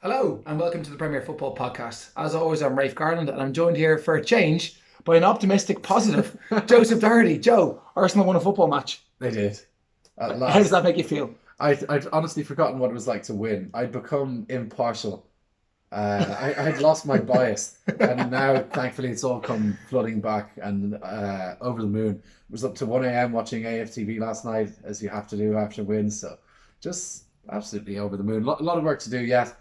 Hello and welcome to the Premier Football Podcast. As always, I'm Rafe Garland and I'm joined here for a change by an optimistic, positive Joseph Doherty. Joe, Arsenal won a football match. They did. At How last. does that make you feel? I'd honestly forgotten what it was like to win. I'd become impartial. I'd lost my bias. And now, thankfully, it's all come flooding back and over the moon. It was up to 1 a.m. watching AFTV last night, as you have to do after wins. So just absolutely over the moon. A lot of work to do yet.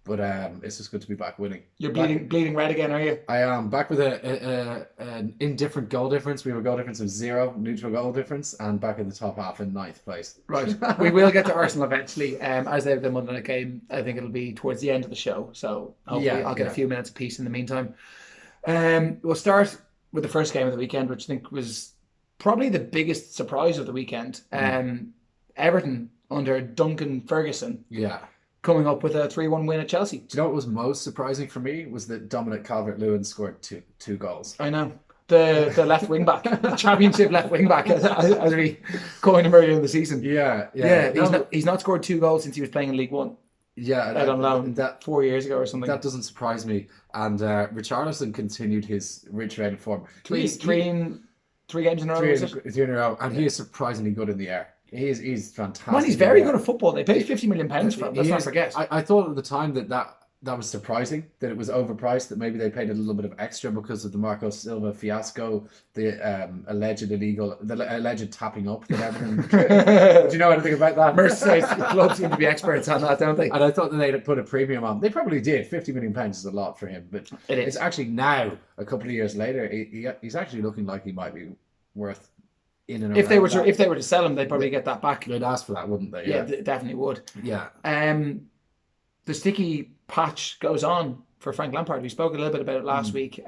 But it's just good to be back winning. You're bleeding red again, are you? I am back with an indifferent goal difference. We have a goal difference of 0, neutral goal difference, and back in the top half in 9th place. Right. We will get to Arsenal eventually. As they have the Monday night game, I think it'll be towards the end of the show. So hopefully I'll get a few minutes of peace in the meantime. We'll start with the first game of the weekend, which I think was probably the biggest surprise of the weekend. Everton under Duncan Ferguson. Yeah. Coming up with a 3-1 win at Chelsea. Do you know what was most surprising for me was that Dominic Calvert-Lewin scored two goals. I know. The left wing back, the championship left wing back, as we coined him earlier in the season. Yeah. He's not scored 2 goals since he was playing in League One. Yeah, out on loan 4 years ago or something. That doesn't surprise me. And Richarlison continued his rich reign of form. Three games in a row. Three in a row, and he is surprisingly good in the air. He's fantastic. Man, he's very good at football. They paid £50 million for him. Let's not forget. I thought at the time that was surprising, that it was overpriced, that maybe they paid a little bit of extra because of the Marco Silva fiasco, the alleged tapping up that Everton. Do you know anything about that? Merseyside clubs seem to be experts on that, don't they? And I thought that they'd put a premium on. They probably did. £50 million is a lot for him, but it's actually now, a couple of years later, he's actually looking like he might be worth. If they were to sell him, they'd probably get that back. They'd ask for that, wouldn't they? Yeah, definitely would. Yeah. The sticky patch goes on for Frank Lampard. We spoke a little bit about it last week.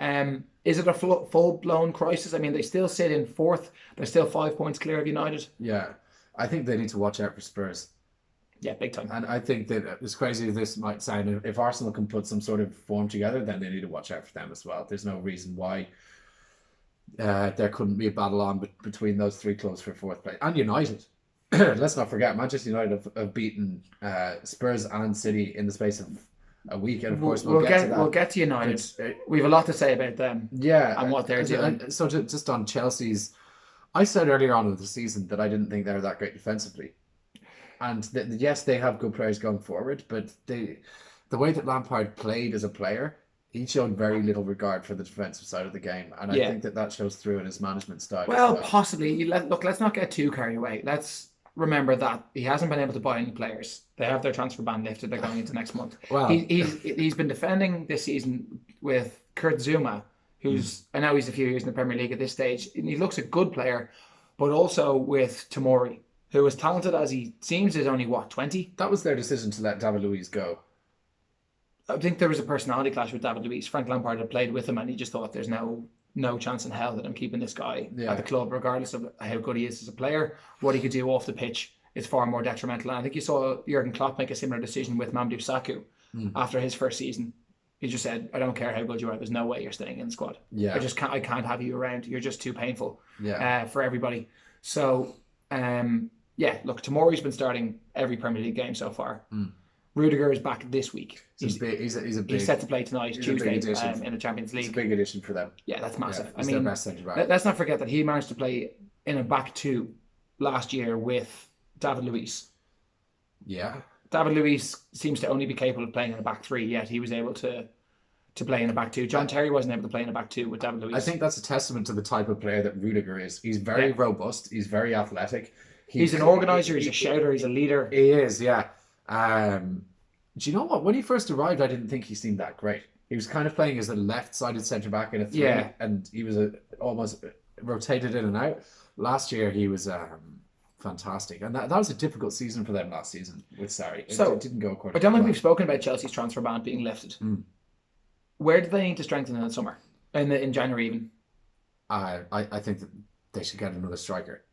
Is it a full-blown crisis? I mean, they still sit in 4th. They're still 5 points clear of United. Yeah. I think they need to watch out for Spurs. Yeah, big time. And I think that, as crazy as this might sound, if Arsenal can put some sort of form together, then they need to watch out for them as well. There's no reason why there couldn't be a battle on between those 3 clubs for 4th place. And United. Let's not forget, Manchester United have beaten Spurs and City in the space of a week. And of course, we'll get to that. We'll get to United. We have a lot to say about them. Yeah. And what they're doing. And so just on Chelsea's, I said earlier on in the season that I didn't think they were that great defensively. And yes, they have good players going forward, but the way that Lampard played as a player, he showed very little regard for the defensive side of the game, and I think that shows through in his management style. Well, possibly. Look, let's not get too carried away. Let's remember that he hasn't been able to buy any players. They have their transfer ban lifted. They're going into next month. Well, he's been defending this season with Kurt Zuma, who's I know he's a few years in the Premier League at this stage, and he looks a good player, but also with Tomori, who as talented as he seems is only 20. That was their decision to let David Luiz go. I think there was a personality clash with David Luiz. Frank Lampard had played with him, and he just thought there's no chance in hell that I'm keeping this guy at the club, regardless of how good he is as a player. What he could do off the pitch is far more detrimental. And I think you saw Jurgen Klopp make a similar decision with Mamadou Sakho after his first season. He just said, "I don't care how good you are. There's no way you're staying in the squad. Yeah, I can't have you around. You're just too painful. Yeah, for everybody." So, look, Tomori's been starting every Premier League game so far. Rudiger is back this week. He's set to play tonight, Tuesday, in the Champions League. It's a big addition for them. Yeah, that's massive. He's their best centre back. Let's not forget that he managed to play in a back 2 last year with David Luiz. Yeah. David Luiz seems to only be capable of playing in a back 3, yet he was able to play in a back 2. John Terry wasn't able to play in a back 2 with David Luiz. I think that's a testament to the type of player that Rudiger is. He's very robust. He's very athletic. He's an organiser. He's a shouter. He's a leader. He is, yeah. Do you know what? When he first arrived, I didn't think he seemed that great. He was kind of playing as a left-sided centre-back in a 3, and he was almost rotated in and out. Last year, he was fantastic. And that was a difficult season for them last season with Sarri. It didn't go according to plan. I don't think we've spoken about Chelsea's transfer ban being lifted. Where do they need to strengthen in the summer? In January even? I think that they should get another striker.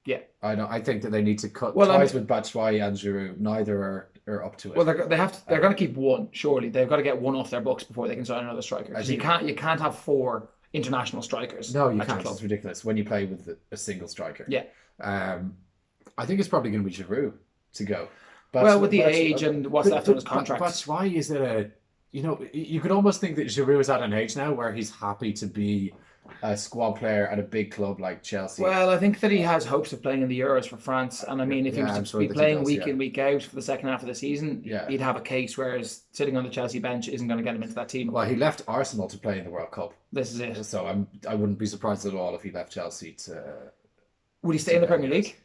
Yeah. I think that they need to cut ties with Batshuayi and Giroud. Neither are up to it. Well, they're going to keep one, surely. They've got to get one off their books before they can sign another striker. You can't have 4 international strikers. No, you can't. It's ridiculous when you play with a single striker. Yeah. I think it's probably going to be Giroud to go. With the age and what's left on his contract. But why is it you could almost think that Giroud is at an age now where he's happy to be a squad player at a big club like Chelsea. Well, I think that he has hopes of playing in the Euros for France, and I mean, if he was to be playing week in, week out for the second half of the season, he'd have a case. Whereas sitting on the Chelsea bench isn't going to get him into that team. Well, he left Arsenal to play in the World Cup. This is it. So I wouldn't be surprised at all if he left Chelsea to. Would he stay in the Premier League?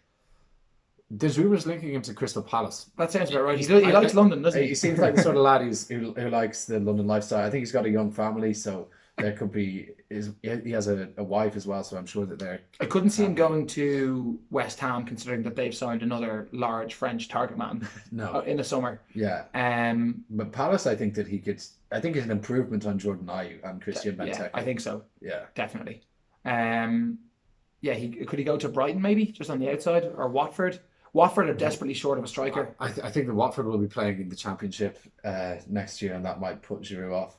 There's rumours linking him to Crystal Palace. That sounds about right. He likes London, doesn't he? He seems like the sort of lad who likes the London lifestyle. I think he's got a young family, so there could be. He has a wife as well, so I'm sure that they're. I couldn't see him going to West Ham, considering that they've signed another large French target man. No. In the summer. Yeah. But Palace, I think that he could. I think it's an improvement on Jordan Ayew and Christian Benteke. Yeah, I think so. Yeah, definitely. Could he go to Brighton maybe, just on the outside, or Watford? Watford are desperately short of a striker. I think the Watford will be playing in the Championship next year, and that might put Giroud off.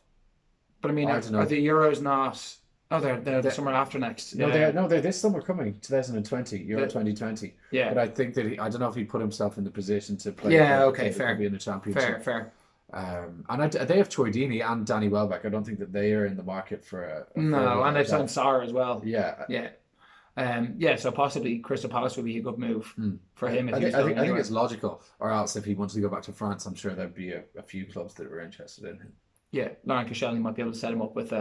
But I mean, are the Euros not? Oh, they're the summer after next. No, they're this summer coming, 2020, Euro 2020. Yeah. But I think that I don't know if he put himself in the position to play. Yeah, okay, fair. Be in the Championship. Fair. And they have Troy Deeney and Danny Welbeck. I don't think that they are in the market for no, and they've signed Sarr as well. Yeah. So possibly Crystal Palace would be a good move for him. I think it's logical. Or else, if he wanted to go back to France, I'm sure there'd be a few clubs that were interested in him. Yeah, Laurent Koscielny might be able to set him up with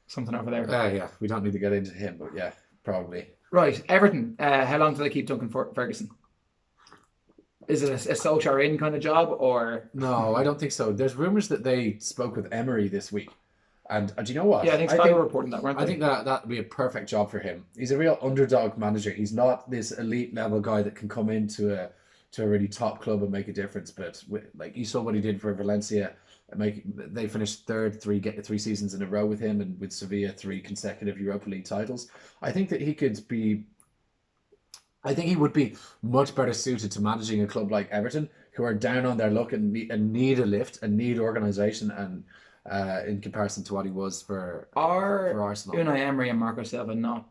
something over there. Yeah, we don't need to get into him, but yeah, probably. Right, Everton. How long do they keep Duncan Ferguson? Is it a Solskjaer in kind of job, or? No, I don't think so. There's rumours that they spoke with Emery this week. And do you know what? Yeah, I think Sky were reporting that, weren't they? I think that would be a perfect job for him. He's a real underdog manager. He's not this elite level guy that can come into a really top club and make a difference. But you saw what he did for Valencia. They finished third, three seasons in a row with him, and with Sevilla 3 consecutive Europa League titles. I think that he would be much better suited to managing a club like Everton, who are down on their luck and need a lift and need organisation, and in comparison to what he was for Arsenal. Unai Emery and Marco Silva not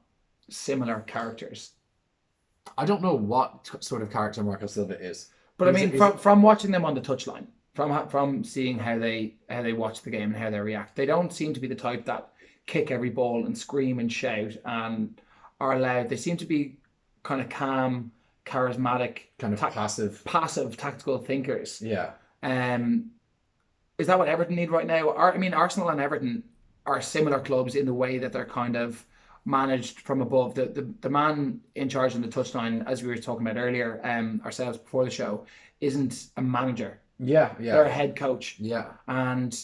similar characters? I don't know what sort of character Marco Silva is, but from watching them on the touchline, from seeing how they watch the game and how they react, they don't seem to be the type that kick every ball and scream and shout and are loud. They seem to be kind of calm, charismatic, kind of passive tactical thinkers. Yeah. Is that what Everton need right now? Arsenal and Everton are similar clubs in the way that they're kind of managed from above. The man in charge in the touchline, as we were talking about earlier, ourselves before the show, isn't a manager. Yeah. They're a head coach. Yeah. And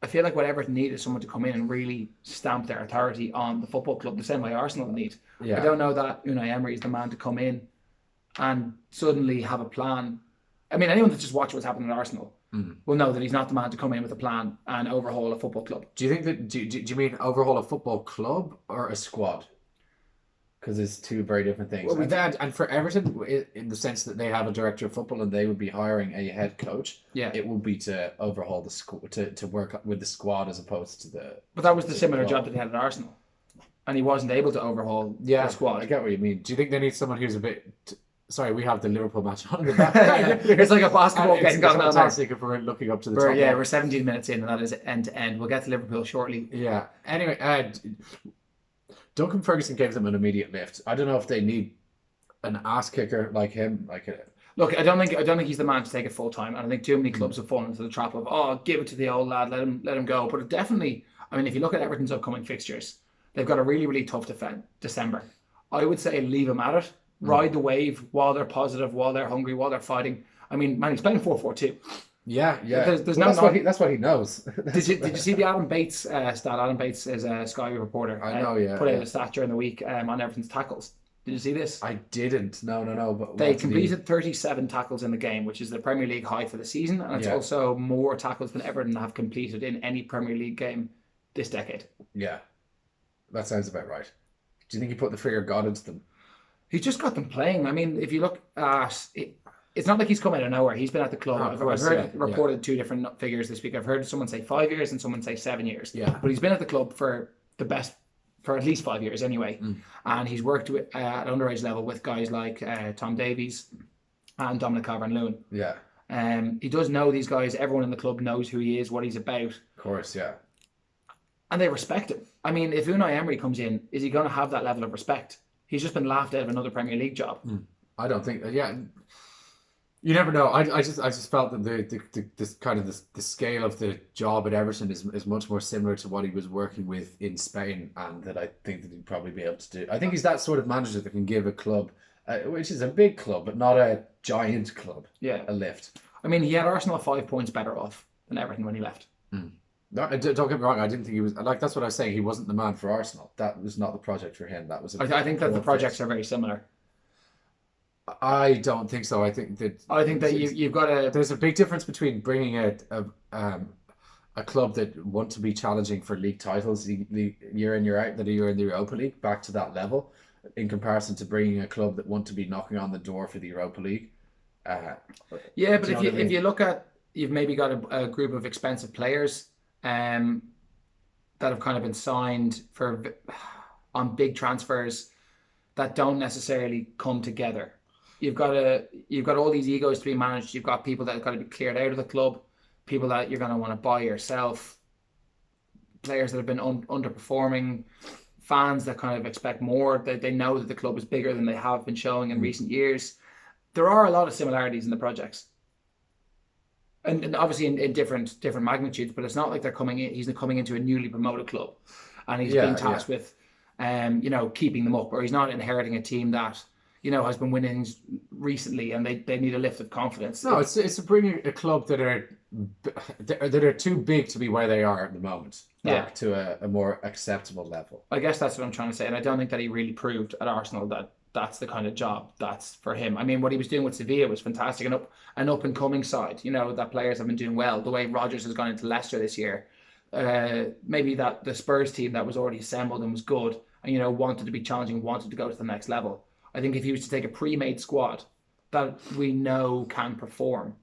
I feel like what Everton need is someone to come in and really stamp their authority on the football club, the same way Arsenal need. Yeah. I don't know that Unai Emery is the man to come in and suddenly have a plan. I mean, anyone that's just watched what's happening at Arsenal will know that he's not the man to come in with a plan and overhaul a football club. Do you think that? Do you mean overhaul a football club or a squad? Because it's two very different things. Well, and for Everton, in the sense that they have a director of football and they would be hiring a head coach, it will be to overhaul the squad, to work with the squad as opposed to the. But that was the similar job that he had at Arsenal, and he wasn't able to overhaul the squad. I get what you mean. Do you think they need someone who's a bit? Sorry, we have the Liverpool match on the back. It's like a basketball game going on. It's fantastic if we're looking up to the top. Yeah, we're 17 minutes in, and that is end to end. We'll get to Liverpool shortly. Yeah. Anyway, Duncan Ferguson gave them an immediate lift. I don't know if they need an ass kicker like him. Look, I don't think he's the man to take it full time. And I think too many clubs have fallen into the trap of give it to the old lad, let him go. But it definitely, if you look at Everton's upcoming fixtures, they've got a really, really tough December. I would say leave him at it. Ride the wave while they're positive, while they're hungry, while they're fighting. He's playing 4-4-2. Yeah. There's that's what he knows. Did you see the Adam Bates stat? Adam Bates is a Sky reporter. I know, yeah. Put out a stat during the week on Everton's tackles. Did you see this? I didn't. No. But they completed 37 tackles in the game, which is the Premier League high for the season, and it's also more tackles than Everton have completed in any Premier League game this decade. Yeah, that sounds about right. Do you think he put the fear of God into them? He just got them playing. If you look at it, it's not like he's come out of nowhere. He's been at the club. I've heard reported 2 different figures this week. I've heard someone say 5 years and someone say 7 years. Yeah. But he's been at the club for at least 5 years anyway. And he's worked at underage level with guys like Tom Davies and Dominic Calvert-Lewin. Yeah. He does know these guys. Everyone in the club knows who he is, what he's about. Of course, yeah. And they respect him. I mean, if Unai Emery comes in, is he going to have that level of respect? He's just been laughed out of another Premier League job. I don't think. Yeah, you never know. I just felt that the scale of the job at Everton is much more similar to what he was working with in Spain, and that I think that he'd probably be able to do. I think he's that sort of manager that can give a club, which is a big club but not a giant club, a lift. I mean, he had Arsenal 5 points better off than Everton when he left. No, don't get me wrong. I didn't think he was like. That's what I was saying. He wasn't the man for Arsenal. That was not the project for him. That was. I think that the projects are very similar. I don't think so. I think that you've got to. There's a big difference between bringing a club that want to be challenging for league titles year in year out, that are in the Europa League, back to that level, in comparison to bringing a club that want to be knocking on the door for the Europa League. But if you look at, you've maybe got a group of expensive players that have kind of been signed on big transfers that don't necessarily come together. You've got all these egos to be managed. You've got people that have got to be cleared out of the club, people that you're going to want to buy yourself, players that have been underperforming, fans that kind of expect more. They know that the club is bigger than they have been showing in recent years. There are a lot of similarities in the projects. And obviously in different magnitudes, but it's not like they're coming in. He's coming into a newly promoted club, and he's being tasked with, keeping them up, or he's not inheriting a team that has been winning recently, and they need a lift of confidence. No, it's bringing a club that are too big to be where they are at the moment back to a more acceptable level. I guess that's what I'm trying to say, and I don't think that he really proved at Arsenal that that's the kind of job that's for him. I mean, what he was doing with Sevilla was fantastic, an up and coming side. That players have been doing well. The way Rodgers has gone into Leicester this year, maybe that the Spurs team that was already assembled and was good, and wanted to be challenging, wanted to go to the next level. I think if he was to take a pre-made squad that we know can perform.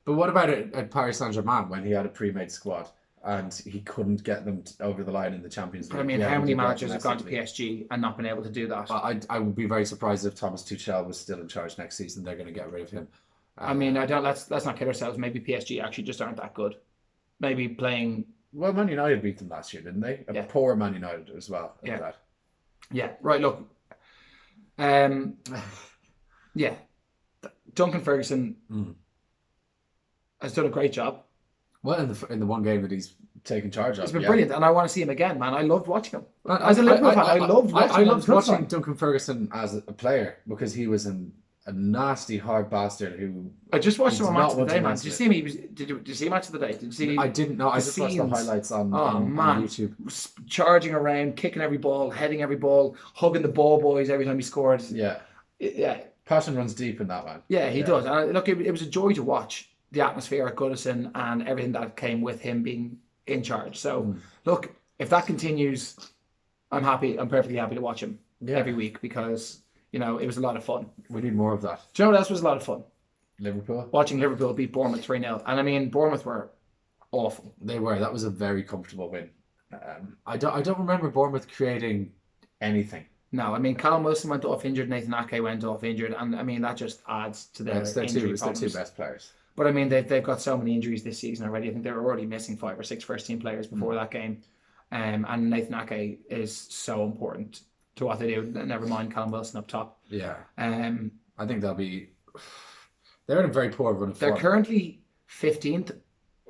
But what about it at Paris Saint-Germain when he had a pre-made squad and he couldn't get them over the line in the Champions League? I mean, how many managers have gone to PSG and not been able to do that? I would be very surprised if Thomas Tuchel was still in charge next season. They're going to get rid of him. Let's not kid ourselves. Maybe PSG actually just aren't that good. Maybe playing... Well, Man United beat them last year, didn't they? A poor Man United as well. Yeah, right, look. Duncan Ferguson has done a great job. Well, in the one game that he's taken charge of, he's been brilliant, and I want to see him again, man. I loved watching him as a Liverpool fan. I loved watching Duncan Ferguson as a player, because he was a nasty hard bastard who. I just watched him on Match of the Day, man. Did you see him? Did you see Match of the Day? Did you see? I didn't know. I just watched the highlights on YouTube. Charging around, kicking every ball, heading every ball, hugging the ball boys every time he scored. Yeah. Passion runs deep in that man. Yeah, he does. And look, it was a joy to watch the atmosphere at Goodison and everything that came with him being in charge. So, look, if that continues, I'm happy. I'm perfectly happy to watch him every week, because it was a lot of fun. We need more of that. Do you know what else was a lot of fun? Liverpool. Watching Liverpool beat Bournemouth 3-0. And I mean, Bournemouth were awful. They were. That was a very comfortable win. I don't remember Bournemouth creating anything. No, I mean, Callum Wilson went off injured, Nathan Ake went off injured, and I mean, that just adds to their injury problems. Their two best players. But I mean, they've got so many injuries this season already. I think they were already missing 5 or 6 first-team players before that game. And Nathan Ake is so important to what they do. Never mind Callum Wilson up top. Yeah. I think they're in a very poor run of form. They're currently 15th,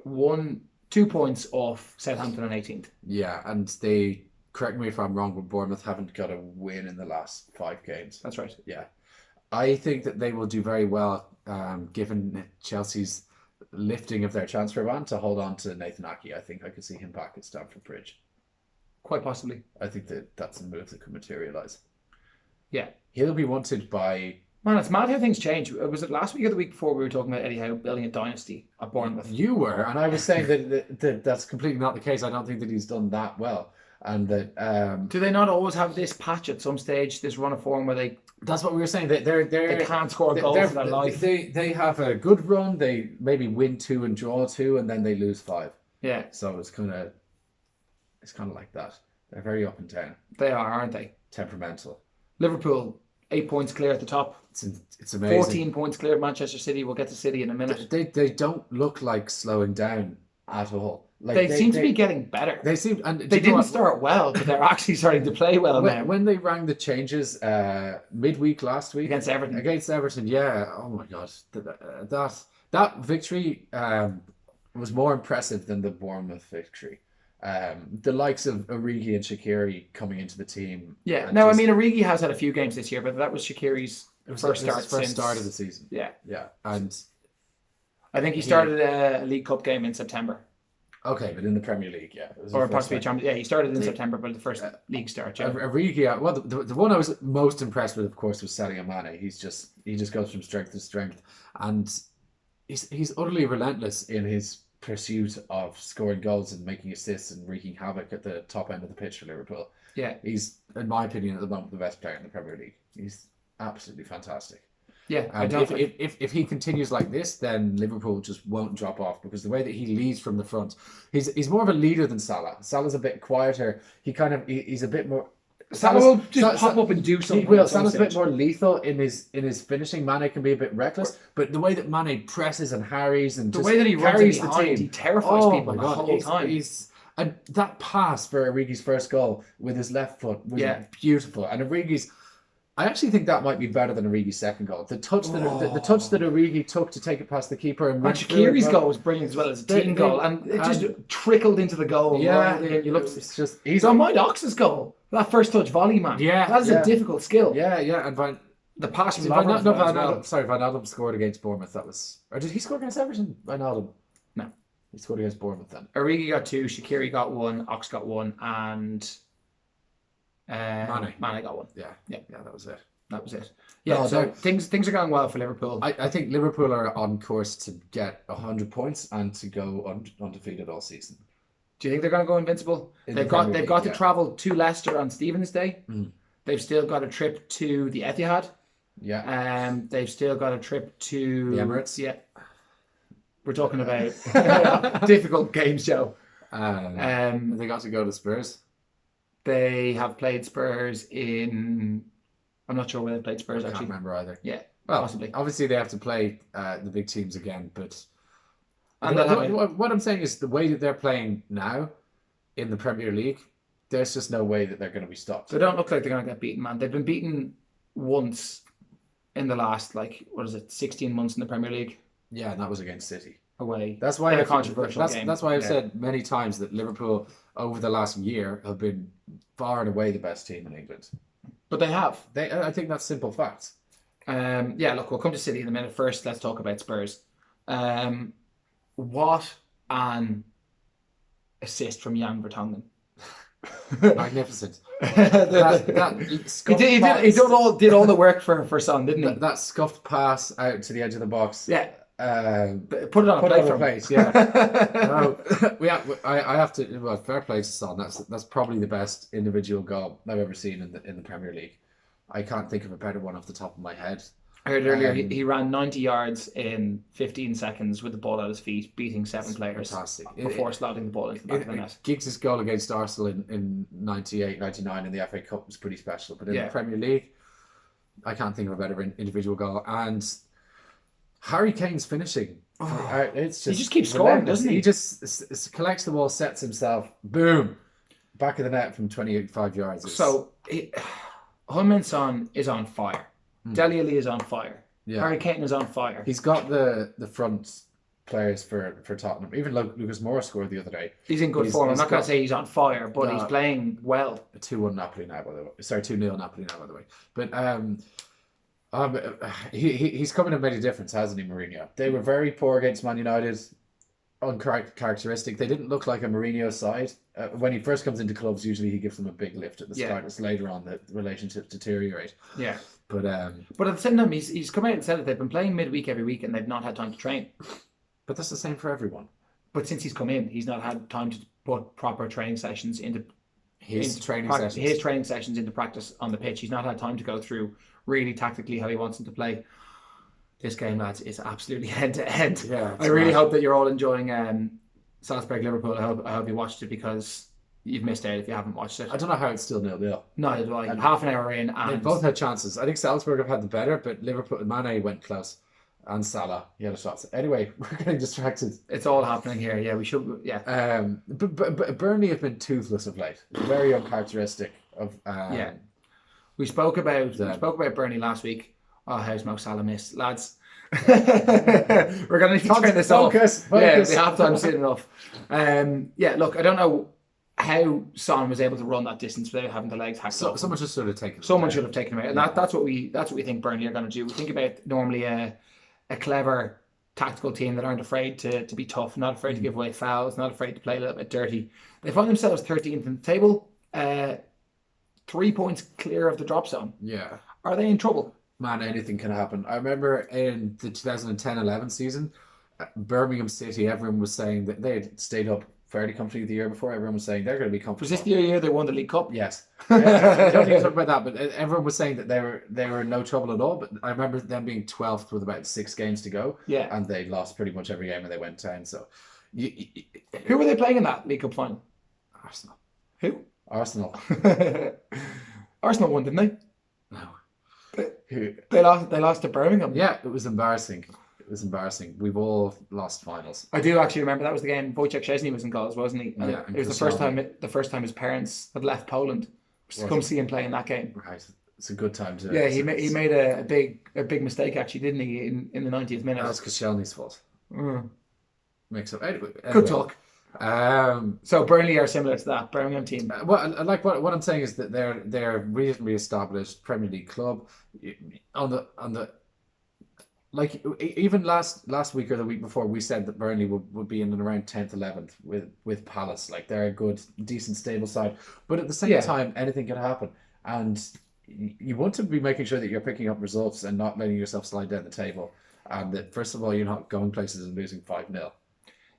2 points off Southampton on 18th. Yeah, and they, correct me if I'm wrong, but Bournemouth haven't got a win in the last 5 games. That's right. Yeah. I think that they will do very well, given Chelsea's lifting of their transfer ban, to hold on to Nathan Ake. I think I could see him back at Stamford Bridge. Quite possibly. I think that's a move that could materialise. Yeah. He'll be wanted by... Man, it's mad how things change. Was it last week or the week before we were talking about Eddie Howe building a dynasty at Bournemouth? You were, and I was saying that that's completely not the case. I don't think that he's done that well. And that... Do they not always have this patch at some stage, this run of form where they... That's what we were saying. They can't score goals in their life. They have a good run. They maybe win 2 and draw 2, and then they lose 5. Yeah. So it's kind of like that. They're very up and down. They are, aren't they? Temperamental. Liverpool 8 points clear at the top. It's amazing. 14 points clear of Manchester City. We'll get to City in a minute. They don't look like slowing down at all. Like they seem to be getting better. They seem, and they didn't start well, but they're actually starting to play well now. When they rang the changes midweek last week against Everton, yeah. Oh my God, that victory was more impressive than the Bournemouth victory. The likes of Origi and Shaqiri coming into the team. Yeah, no, I mean Origi has had a few games this year, but that was Shaqiri's first start of the season. Yeah, and I think he started a League Cup game in September. Okay, but in the Premier League, yeah. Or possibly Champions. Yeah, he started in September, but the first league start. Yeah. Origi, well, the one I was most impressed with, of course, was Sadio Mane. He just goes from strength to strength, and he's utterly relentless in his pursuit of scoring goals and making assists and wreaking havoc at the top end of the pitch for Liverpool. Yeah, he's, in my opinion, at the moment the best player in the Premier League. He's absolutely fantastic. Yeah, and if he continues like this, then Liverpool just won't drop off, because the way that he leads from the front, he's more of a leader than Salah. Salah's a bit quieter. He's a bit more. Salah will just pop up and do something. He will. Salah's a bit more lethal in his finishing. Mane can be a bit reckless, but the way that Mane presses and harries and the way that he carries the team, he terrifies people the whole time. And that pass for Origi's first goal with his left foot was beautiful. And I actually think that might be better than Origi's second goal. The touch that Origi took to take it past the keeper, and Shaqiri's goal was brilliant as well as a team goal, and it just trickled into the goal. Yeah, he's on my Ox's goal. That first touch volley, man. Yeah, that is a difficult skill. Yeah, and the pass from Van Adam scored against Bournemouth. Or did he score against Everton? Van Adam. No, he scored against Bournemouth then. Origi got 2, Shaqiri got 1, Ox got 1, and Mane got 1. Yeah, that was it. Yeah, so things are going well for Liverpool. I think Liverpool are on course to get 100 points and to go undefeated all season. Do you think they're going to go invincible? They've got to travel to Leicester on Stephen's Day. They've still got a trip to the Etihad. Yeah. They've still got a trip to the Emirates. Yeah. We're talking about difficult games, Joe. They got to go to Spurs. They have played Spurs in. I'm not sure where they played Spurs. I can't remember either. Yeah, well, possibly. Obviously, they have to play the big teams again, but what I'm saying is the way that they're playing now in the Premier League, there's just no way that they're going to be stopped. They don't look like they're going to get beaten, man. They've been beaten once in the last 16 months in the Premier League. Yeah, and that was against City. Away. That's why a controversial game. That's why I've said many times that Liverpool over the last year have been far and away the best team in England. But they have. I think that's simple fact. Yeah, look, we'll come to City in a minute. First, let's talk about Spurs. What an assist from Jan Vertonghen. Magnificent. He did all the work for Son, didn't he? That scuffed pass out to the edge of the box. Yeah. Put it on a plate. Yeah. I have to. Well, fair play to Son. That's probably the best individual goal I've ever seen in the Premier League. I can't think of a better one off the top of my head. I heard earlier he ran 90 yards in 15 seconds with the ball at his feet, beating 7 players. Fantastic. Before slotting the ball into the back of the net. Giggs' goal against Arsenal in 98, 99 in the FA Cup was pretty special. But in the Premier League, I can't think of a better individual goal. And Harry Kane's finishing. It's just he just keeps scoring, doesn't he? He just collects the ball, sets himself, boom, back of the net from 25 yards. So, Heung-min Son is on fire. Dele Alli is on fire. Yeah. Harry Kane is on fire. He's got the front players for Tottenham. Even Lucas Moura scored the other day. He's in good form. I'm not going to say he's on fire, but he's playing well. 2-1 Napoli now, by the way. Sorry, 2-0 Napoli now, by the way. But he's come in and made a difference, hasn't he, Mourinho? They were very poor against Man United. Uncharacteristic. They didn't look like a Mourinho side. When he first comes into clubs, usually he gives them a big lift at the start. It's later on that relationships deteriorate. Yeah. But at the same time, he's come out and said that they've been playing midweek every week and they've not had time to train. But that's the same for everyone. But since he's come in, he's not had time to put proper training sessions into his training sessions into practice on the pitch. He's not had time to go through really tactically how he wants them to play. This game, lads, is absolutely end to end. Yeah, I really hope that you're all enjoying Salzburg Liverpool. I hope you watched it, because you've missed out if you haven't watched it. I don't know how it's still 0-0. Neither do I. Half an hour in, and they both had chances. I think Salzburg have had the better, but Liverpool, Mane went close, and Salah, he had a shot. Anyway, we're getting distracted. It's all happening here. Yeah, we should. Yeah. But Burnley have been toothless of late. Very uncharacteristic of. Yeah. We spoke about Burnley last week. Oh, how's Mo Salah missed, lads? We're gonna need to turn this off. Focus. Yeah, the halftime's soon enough. Yeah, look, I don't know how Son was able to run that distance without having the legs hacked off. Someone just should have taken him. Someone should have taken him out, and that's what we think Burnley are going to do. We think about normally a clever tactical team that aren't afraid to be tough, not afraid to give away fouls, not afraid to play a little bit dirty. They find themselves 13th in the table, 3 points clear of the drop zone. Yeah. Are they in trouble? Man, anything can happen. I remember in the 2010-11 season, Birmingham City, everyone was saying that they had stayed up fairly comfortably the year before. Everyone was saying they're going to be comfortable. Was this the year they won the League Cup? Yes. I don't need to talk about that, but everyone was saying that they were in no trouble at all. But I remember them being 12th with about 6 games to go. Yeah. And they lost pretty much every game and they went down. So, who were they playing in that League Cup final? Arsenal. Who? Arsenal. Arsenal won, didn't they? No. They lost to Birmingham. Yeah, it was embarrassing. It was embarrassing. We've all lost finals. I do actually remember that was the game Wojciech Szczesny was in goals, wasn't he? And yeah, it was the first time his parents had left Poland to come see him play in that game. Right, it's a good time to. Yeah, he made a big mistake actually, didn't he? In the 90th minute. That's Koscielny's fault. Makes up. Anyway, good talk. So Burnley are similar to that Birmingham team. Well, like what I'm saying is that they're reasonably established Premier League club. On the like even last week or the week before, we said that Burnley would be in and around 10th, 11th with Palace. Like they're a good, decent, stable side. But at the same time, anything can happen, and you want to be making sure that you're picking up results and not letting yourself slide down the table. And that first of all, you're not going places and losing 5-0.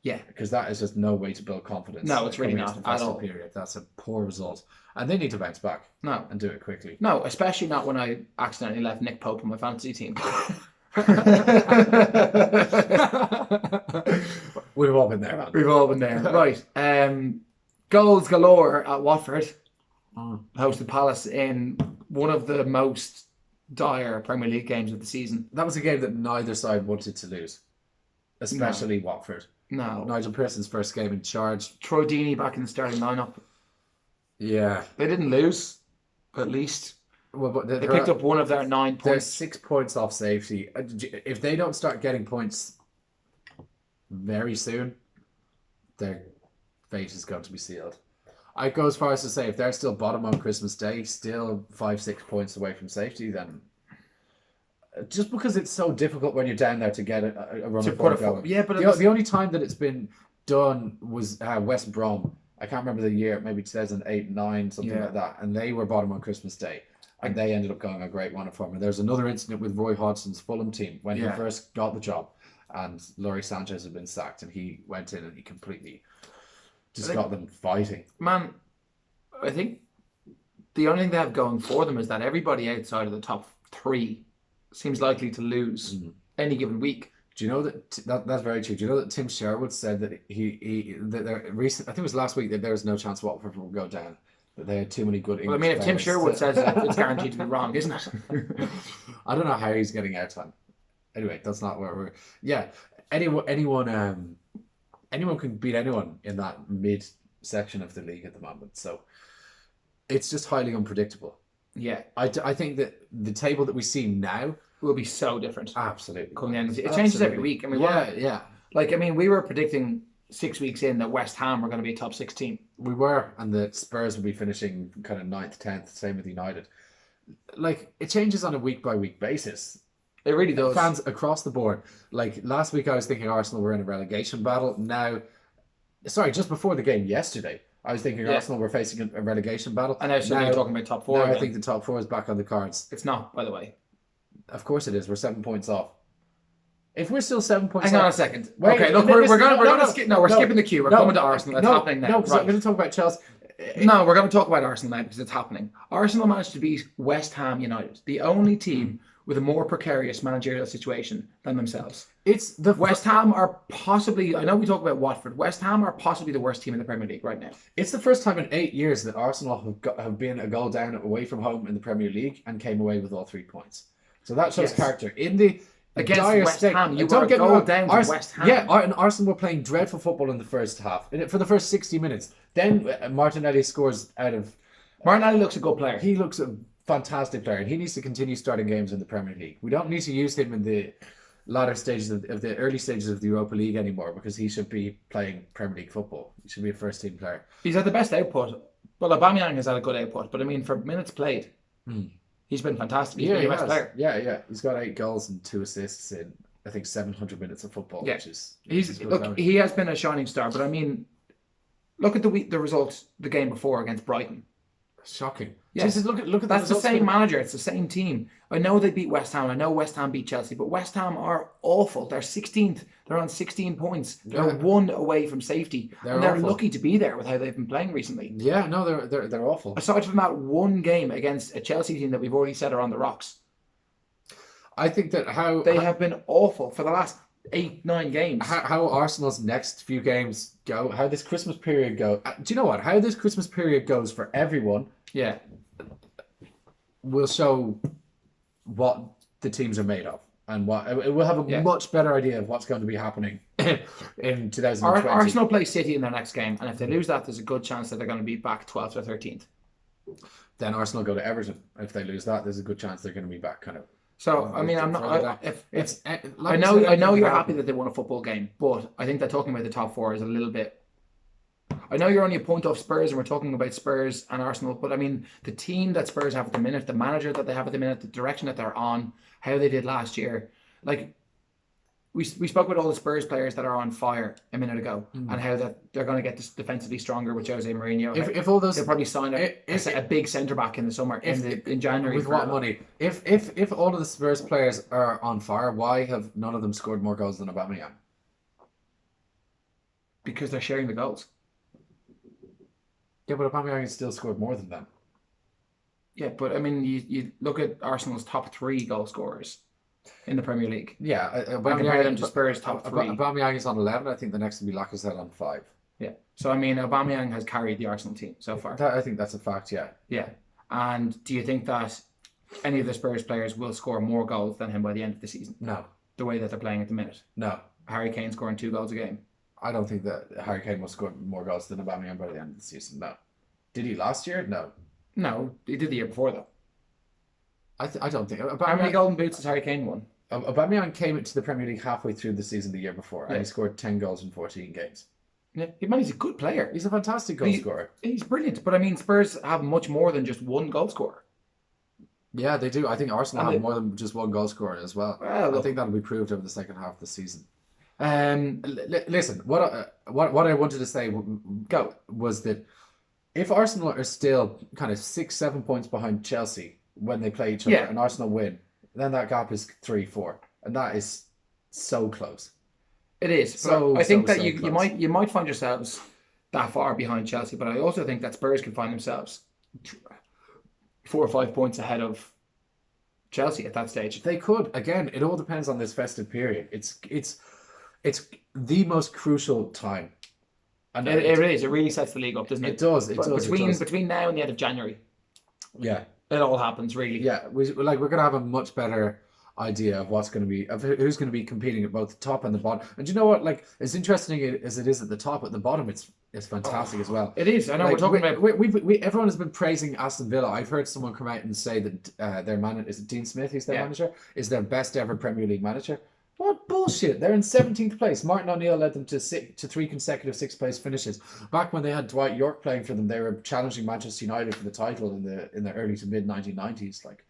Yeah, because that is just no way to build confidence. No, it's really not at all. Period. That's a poor result, and they need to bounce back. No, and do it quickly. No, especially not when I accidentally left Nick Pope on my fantasy team. We've all been there, man. We've all been there. Right. Goals galore at Watford. Hosted Palace in one of the most dire Premier League games of the season. That was a game that neither side wanted to lose, especially Watford. No. Nigel Pearson's first game in charge. Troy Deeney back in the starting lineup. Yeah. They didn't lose, at least. Well, but they picked up one of their 9 points. They're 6 points off safety. If they don't start getting points very soon, their fate is going to be sealed. I go as far as to say if they're still bottom on Christmas Day, still 5-6 points away from safety, then just because it's so difficult when you're down there to get a run of ball going. Yeah, but the only time that it's been done was West Brom. I can't remember the year, maybe 2008-9, something like that, and they were bottom on Christmas Day. And they ended up going a great run of form. And there's another incident with Roy Hodgson's Fulham team when he first got the job, and Laurie Sanchez had been sacked, and he went in and he completely just got them fighting. Man, I think the only thing they have going for them is that everybody outside of the top 3 seems likely to lose any given week. Do you know that's very true? Do you know that Tim Sherwood said that I think it was last week, that there was no chance Watford would go down? That they had too many good English Well, I mean, if Tim players. Sherwood says it, it's guaranteed to be wrong, isn't it? I don't know how he's getting airtime. Anyway, that's not where we're. Yeah, anyone can beat anyone in that mid section of the league at the moment. So it's just highly unpredictable. Yeah, I think that the table that we see now will be so different. Absolutely, coming in, it changes every week. I mean, we were predicting 6 weeks in that West Ham were going to be a top 6 team. We were, and the Spurs would be finishing kind of 9th, 10th, same with United. Like, it changes on a week-by-week basis. It really does. Fans across the board. Like, last week I was thinking Arsenal were in a relegation battle. Now, just before the game yesterday, I was thinking Arsenal were facing a relegation battle. And now you're talking about top 4 Now again. I think the top 4 is back on the cards. It's not, by the way. Of course it is. We're 7 points off. If we're still 7 points Hang off... on a second. Okay, look, we're skipping the queue. We're coming to Arsenal. It's happening now. No, because I'm going to talk about Chelsea. No, we're going to talk about Arsenal now because it's happening. Arsenal managed to beat West Ham United, the only team with a more precarious managerial situation than themselves. It's the West Ham are possibly, I know we talk about Watford, West Ham are possibly the worst team in the Premier League right now. It's the first time in 8 years that Arsenal have been a goal down away from home in the Premier League and came away with all 3 points. So that shows character. In the against dire West state, Ham, you were a goal down to West Ham. Yeah, and Arsenal were playing dreadful football in the first half. For the first 60 minutes. Then Martinelli scores out of... Martinelli looks a good player. He looks a fantastic player, and he needs to continue starting games in the Premier League. We don't need to use him in the latter stages of the early stages of the Europa League anymore, because he should be playing Premier League football. He should be a first team player. He's had the best output. Well, Aubameyang has had a good output, but I mean, for minutes played, he's been fantastic. He's been the best player. Yeah. He's got 8 goals and 2 assists in, I think, 700 minutes of football, which is... He has been a shining star, but I mean, look at the results the game before against Brighton. Shocking. Yes. Jesus, look at That's the same manager. It's the same team. I know they beat West Ham. I know West Ham beat Chelsea, but West Ham are awful. They're 16th. They're on 16 points. They're 1 away from safety. They're lucky to be there with how they've been playing recently. Yeah, no, they're awful. Aside from that one game against a Chelsea team that we've already said are on the rocks. I think that they have been awful for the last 8-9 games. How Arsenal's next few games go, how this Christmas period go. Do you know what? How this Christmas period goes for everyone. Yeah. Will show what the teams are made of, and we'll have a much better idea of what's going to be happening in 2020. Arsenal play City in their next game, and if they lose that, there's a good chance that they're going to be back 12th or 13th. Then Arsenal go to Everton. If they lose that, there's a good chance they're going to be back kind of. So I mean, I'm not. I know you're happy that they won a football game, but I think that talking about the top 4 is a little bit. I know you're only a point off Spurs, and we're talking about Spurs and Arsenal, but I mean, the team that Spurs have at the minute, the manager that they have at the minute, the direction that they're on, how they did last year. Like, we spoke with all the Spurs players that are on fire a minute ago, and how that they're going to get defensively stronger with Jose Mourinho. If all those, they'll probably sign a big centre back in the summer, in January. With what money? If all of the Spurs players are on fire, why have none of them scored more goals than Aubameyang? Because they're sharing the goals. Yeah, but Aubameyang has still scored more than them. Yeah, but I mean, you look at Arsenal's top 3 goal scorers in the Premier League. Yeah, compare them to Spurs' top 3. Aubameyang is on 11. I think the next will be Lacazette on 5. Yeah. So I mean, Aubameyang has carried the Arsenal team so far. I think that's a fact. Yeah. Yeah. And do you think that any of the Spurs players will score more goals than him by the end of the season? No. The way that they're playing at the minute. No. Harry Kane scoring 2 goals a game. I don't think that Harry Kane will score more goals than Aubameyang by the end of the season. No. Did he last year? No. No, he did the year before though. I don't think. How many golden boots has Harry Kane won? Aubameyang came into the Premier League halfway through the season the year before, and he scored 10 goals in 14 games. Yeah, he's a good player. He's a fantastic goal scorer. He's brilliant, but I mean, Spurs have much more than just one goal scorer. Yeah, they do. I think Arsenal have more than just one goal scorer as well. I think that'll be proved over the second half of the season. Listen, what I wanted to say was that if Arsenal are still kind of 6-7 points behind Chelsea when they play each other and Arsenal win, then that gap is 3-4, and that is so close. It is. I think that you might find yourselves that far behind Chelsea, but I also think that Spurs can find themselves 4 or 5 points ahead of Chelsea at that stage. They could. Again, it all depends on this festive period. It's the most crucial time. And it is. It really sets the league up, doesn't it? It does. Between now and the end of January. Yeah. It all happens, really. Yeah. We're going to have a much better idea of who's going to be competing at both the top and the bottom. And you know what? Like, as interesting as it is at the top, at the bottom, it's fantastic as well. It is. I know. We're talking about. Everyone has been praising Aston Villa. I've heard someone come out and say that their manager is it Dean Smith, who's their manager, is their best ever Premier League manager. What bullshit! They're in 17th place. Martin O'Neill led them to 3 consecutive 6th place finishes. Back when they had Dwight York playing for them, they were challenging Manchester United for the title in the early to mid 1990s. Like,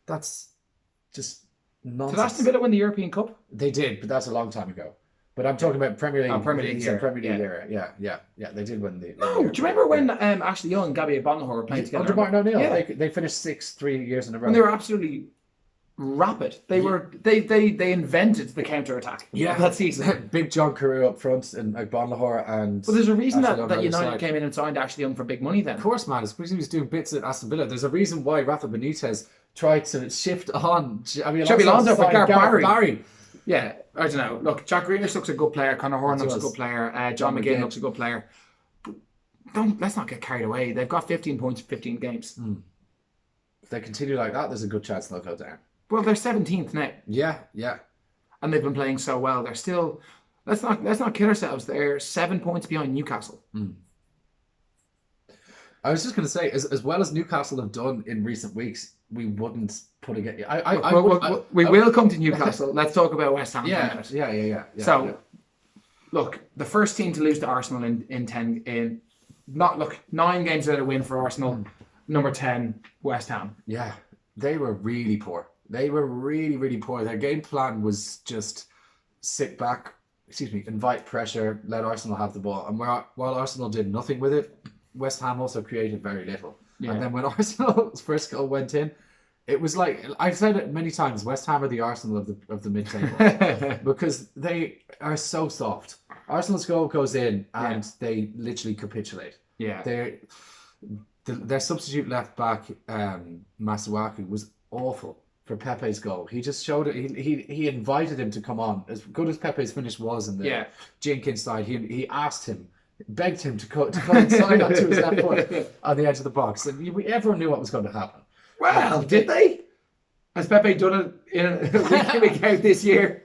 that's just nonsense. Did Aston Villa win the European Cup? They did, but that's a long time ago. But I'm talking about Premier League. Premier League era. Yeah. They did win the. Oh, do you remember when Ashley Young and Gabby Bonhor were playing together? Under Martin O'Neill, they finished 6th 3 years in a row. And they were absolutely rapid. They invented the counter attack. Yeah, that season. Big John Carew up front and Bonlahor and. Well, there's a reason that United came in and signed Ashley Young for big money. Then, of course, man. It's because he was doing bits at Aston Villa. There's a reason why Rafa Benitez tried to shift on. I mean, Xabi Alonso for Gareth Barry. Yeah, I don't know. Look, Jack Grealish looks a good player. Conor Horn looks a good player. John McGinn looks a good player. But let's not get carried away. They've got 15 points in 15 games. If they continue like that, there's a good chance they'll go down. Well, they're 17th now. Yeah. And they've been playing so well. They're still. Let's not kid ourselves. They're 7 points behind Newcastle. I was just going to say, as well as Newcastle have done in recent weeks, we wouldn't put again. We will come to Newcastle. Let's talk about West Ham. Yeah. So, look, the first team to lose to Arsenal in 9 games without a win for Arsenal. Number 10, West Ham. Yeah, they were really poor. They were really, really poor. Their game plan was just sit back, invite pressure, let Arsenal have the ball. And while Arsenal did nothing with it, West Ham also created very little. Yeah. And then when Arsenal's first goal went in, it was like, I've said it many times, West Ham are the Arsenal of the mid-table. Because they are so soft. Arsenal's goal goes in and they literally capitulate. Yeah. Their substitute left back, Masuaku, was awful for Pepe's goal. He just showed it. He invited him to come on. As good as Pepe's finish was in the Jenkins side, he asked him, begged him to come inside onto his left foot on the edge of the box. And everyone knew what was going to happen. Well, did they? Has Pepe done it in a week out this year?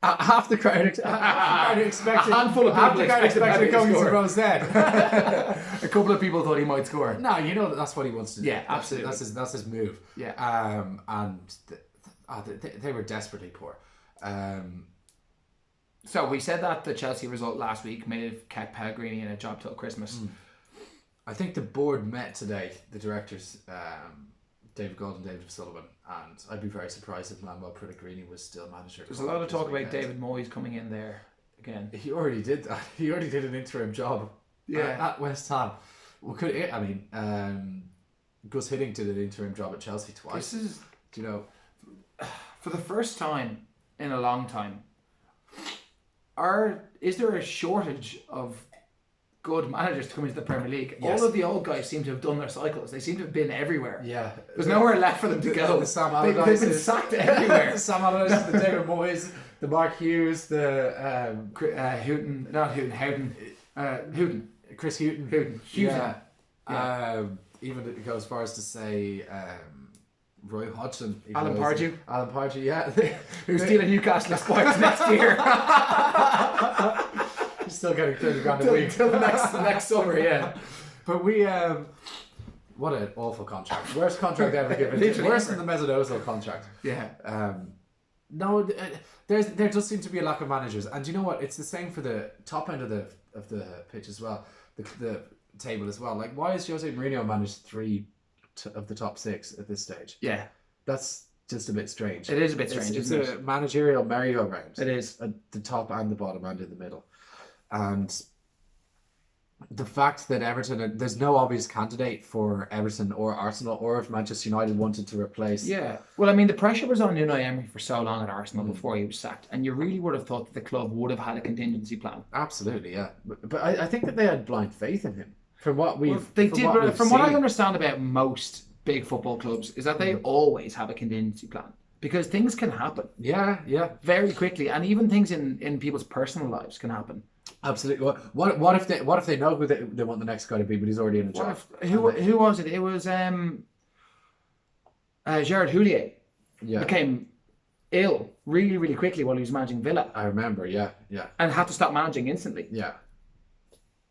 Half the crowd expected. A handful of people expected coming to Rose Dead. A couple of people thought he might score. No, you know that's what he wants to do. Yeah, absolutely. That's his move. Yeah. And they were desperately poor. So we said that the Chelsea result last week may have kept Pellegrini in a job till Christmas. I think the board met today. The directors, David Gold and David Sullivan, and I'd be very surprised if Manuel Pellegrini was still manager. There's a lot of talk about David Moyes coming in there again. He already did that. He already did an interim job. At West Ham. Well, Gus Hiddink did an interim job at Chelsea twice. For the first time in a long time, is there a shortage of good managers to come into the Premier League? Yes. All of the old guys seem to have done their cycles. They seem to have been everywhere. Yeah. There's nowhere left for them to go. They've been sacked everywhere. The Sam Allardyce, the David Moyes, the Mark Hughes, the Chris Hughton. Yeah. Even it goes as far as to say Roy Hodgson. Alan Pardew, yeah. Who's stealing Newcastle Spurs next year. He's still getting 30 grand a week. Till the next summer, yeah. But we, what an awful contract. Worst contract ever given. Worse than the Mesut Ozil contract. Yeah. No, there does seem to be a lack of managers. And you know what? It's the same for the top end of the pitch as well. The table as well. Like, why is Jose Mourinho managed 3 of the top 6 at this stage? Yeah. That's just a bit strange. It is a bit strange. It's a managerial merry-go-round. It is. At the top and the bottom and in the middle. And the fact that Everton, there's no obvious candidate for Everton or Arsenal, or if Manchester United wanted to replace. Yeah. Well, I mean, the pressure was on Unai Emery for so long at Arsenal before he was sacked, and you really would have thought that the club would have had a contingency plan. Absolutely, yeah. But I think that they had blind faith in him. From what I understand about most big football clubs is that they always have a contingency plan, because things can happen. Yeah. Very quickly, and even things in people's personal lives can happen. Absolutely. What if they know who they want the next guy to be, but he's already in a job? Who was it? It was Gerard Houllier. Yeah. Became ill really, really quickly while he was managing Villa. I remember. Yeah. And had to stop managing instantly. Yeah.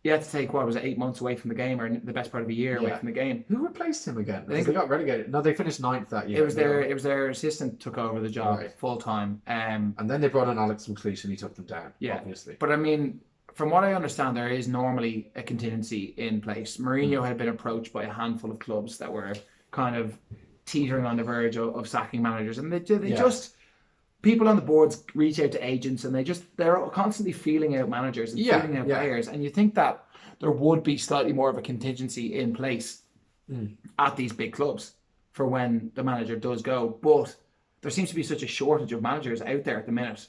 He had to take 8 months away from the game, or the best part of a year away from the game. Who replaced him again? I think they got relegated. No, they finished 9th that year. It was their assistant took over the job full time. And then they brought in Alex McLeish and he took them down. Yeah, obviously. But I mean, from what I understand, there is normally a contingency in place. Mourinho had been approached by a handful of clubs that were kind of teetering on the verge of sacking managers, and they just. People on the boards reach out to agents, and they're constantly feeling out managers and feeling out players. And you think that there would be slightly more of a contingency in place at these big clubs for when the manager does go. But there seems to be such a shortage of managers out there at the minute.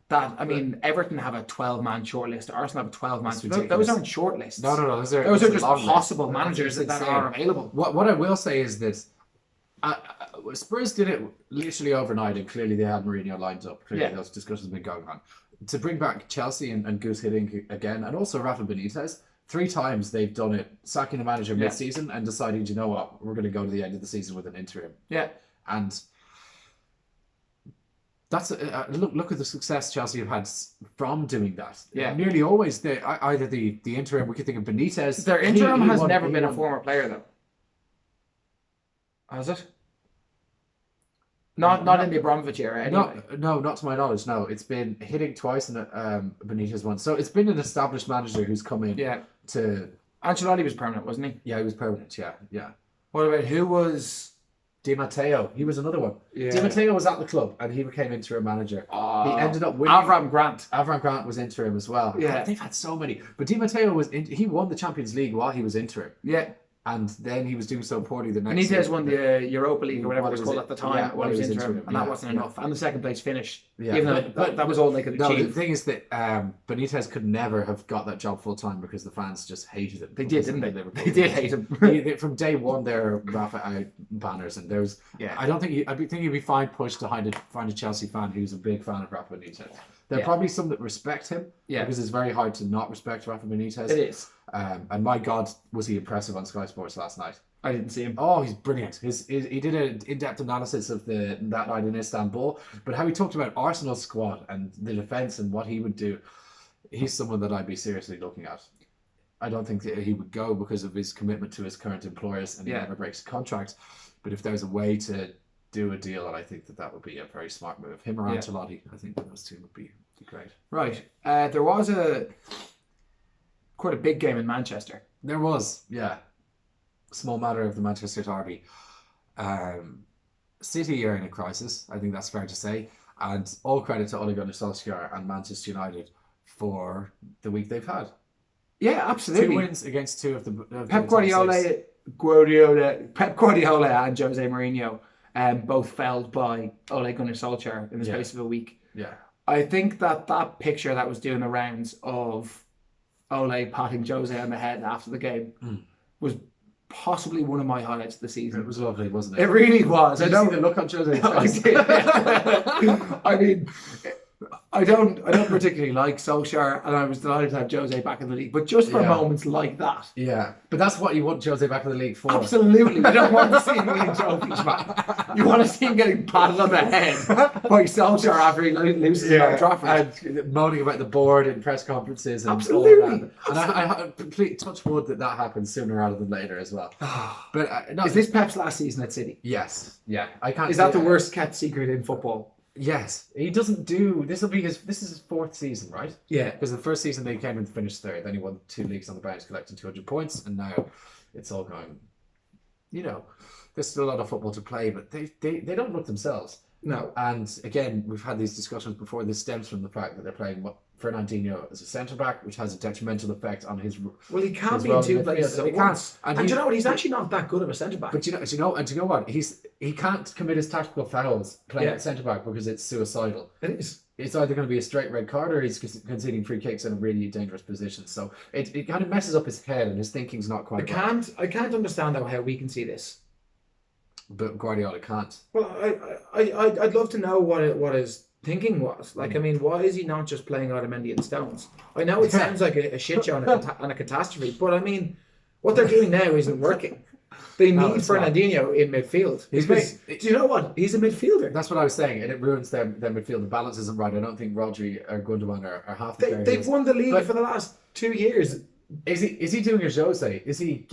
That, I mean, Everton have a 12-man shortlist. Arsenal have a 12-man. Those aren't shortlists. No. Those are just possible managers that are available. What I will say is that Spurs did it literally overnight, and clearly they had Mourinho lined up. Clearly those discussions have been going on. To bring back Chelsea and Goose Hiddink again, and also Rafa Benitez, 3 times they've done it, sacking the manager mid-season and deciding, you know what, we're going to go to the end of the season with an interim. Yeah. And that's look at the success Chelsea have had from doing that. Yeah, nearly always either the interim. We could think of Benitez. Their interim has never been a former player, though. Has it? Not in the Abramovich era. Anyway. No, not to my knowledge. No, it's been Hiddink twice and Benitez once. So it's been an established manager who's come in. Yeah. To Ancelotti was permanent, wasn't he? Yeah, he was permanent. Yeah. What about who was? Di Matteo, he was another one. Yeah. Di Matteo was at the club and he became interim manager. He ended up winning. Avram Grant. Avram Grant was interim as well. Yeah. God, they've had so many. But Di Matteo he won the Champions League while he was interim. Yeah. And then he was doing so poorly the next Benitez won the Europa League or whatever it was called at the time when he was interim, and that wasn't enough. And the second place finish, even though that was all they could achieve. No, the thing is that Benitez could never have got that job full time because the fans just hated him. They did, didn't they? They did hate him. From day one, there were Rafa out banners, and there's. Yeah. I don't think I think you'd be fine pushed to find a Chelsea fan who's a big fan of Rafa Benitez. There are probably some that respect him, because it's very hard to not respect Rafa Benitez. It is. And my God, was he impressive on Sky Sports last night? I didn't see him. Oh, he's brilliant. He did an in-depth analysis of that night in Istanbul, but how he talked about Arsenal's squad and the defence and what he would do. He's someone that I'd be seriously looking at. I don't think that he would go because of his commitment to his current employers and he never breaks a contract. But if there's a way to do a deal, and I think that would be a very smart move. Him or Ancelotti, I think those two would be great. Right. There was quite a big game in Manchester. There was, small matter of the Manchester derby. City are in a crisis, I think that's fair to say, and all credit to Ole Gunnar Solskjaer and Manchester United for the week they've had. Yeah, absolutely. 2 wins against 2 of the Pep Guardiola and Jose Mourinho, both felled by Ole Gunnar Solskjaer in the space of a week. Yeah, I think that picture that was doing the rounds of Ole patting Jose on the head after the game was possibly one of my highlights of the season. It was lovely, wasn't it? It really was. Did you see the look on Jose's face? I mean, I don't particularly like Solskjaer, and I was delighted to have Jose back in the league. But just for moments like that. Yeah, but that's what you want Jose back in the league for. Absolutely. You don't want to see him winning trophies, man. You want to see him getting patted on the head by Solskjaer after he loses Old Trafford. And moaning about the board in press conferences. And absolutely. All that. And I completely touch wood that happens sooner rather than later as well. But is this Pep's last season at City? Yes. Yeah. I can't. Is that the worst kept secret in football? Yes, he doesn't do. This is his 4th season, right? Yeah. Because the first season they came and finished 3rd. Then he won 2 leagues on the bounce, collecting 200 points, and now it's all going. There's still a lot of football to play, but they don't look themselves. No. And again, we've had these discussions before. This stems from the fact that they're playing Fernandinho as a centre back, which has a detrimental effect on his. Well, he can't be in 2 places at once. And do you know what? He's actually not that good of a centre back. But do you know what? He can't commit his tactical fouls playing at centre back because it's suicidal. It is. It's either going to be a straight red card or he's conceding free kicks in a really dangerous position. So it kind of messes up his head and his thinking's not quite right. I can't understand though how we can see this. But Guardiola can't. Well, I'd love to know what his thinking was. Like, I mean, why is he not just playing Otamendi and Stones? I know it sounds like a shit show and a catastrophe, but I mean, what they're doing now isn't working. They need Fernandinho in midfield. Do you know what? He's a midfielder. That's what I was saying, and it ruins their midfield. The balance isn't right. I don't think Rodri or Gundogan are half the players. They've won the league for the last 2 years. Is he doing a Jose? Is he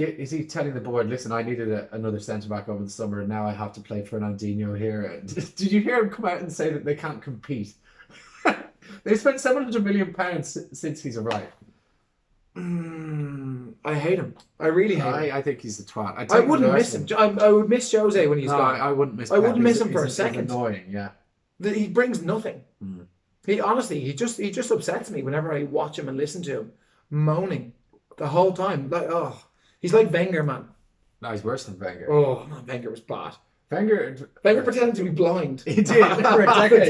telling the board, listen, I needed another centre back over the summer, and now I have to play Fernandinho here? Did you hear him come out and say that they can't compete? They've spent £700 million since he's arrived. I hate him. I really hate him. I think he's a twat. I wouldn't miss him. I would miss Jose when he's gone. I wouldn't miss. I wouldn't miss him for a second. Annoying, yeah. He brings nothing. He honestly, he just upsets me whenever I watch him and listen to him moaning the whole time. Like, he's like Wenger, man. No, he's worse than Wenger. Oh, no, Wenger was bad. Wenger pretended to be blind. He did for a decade.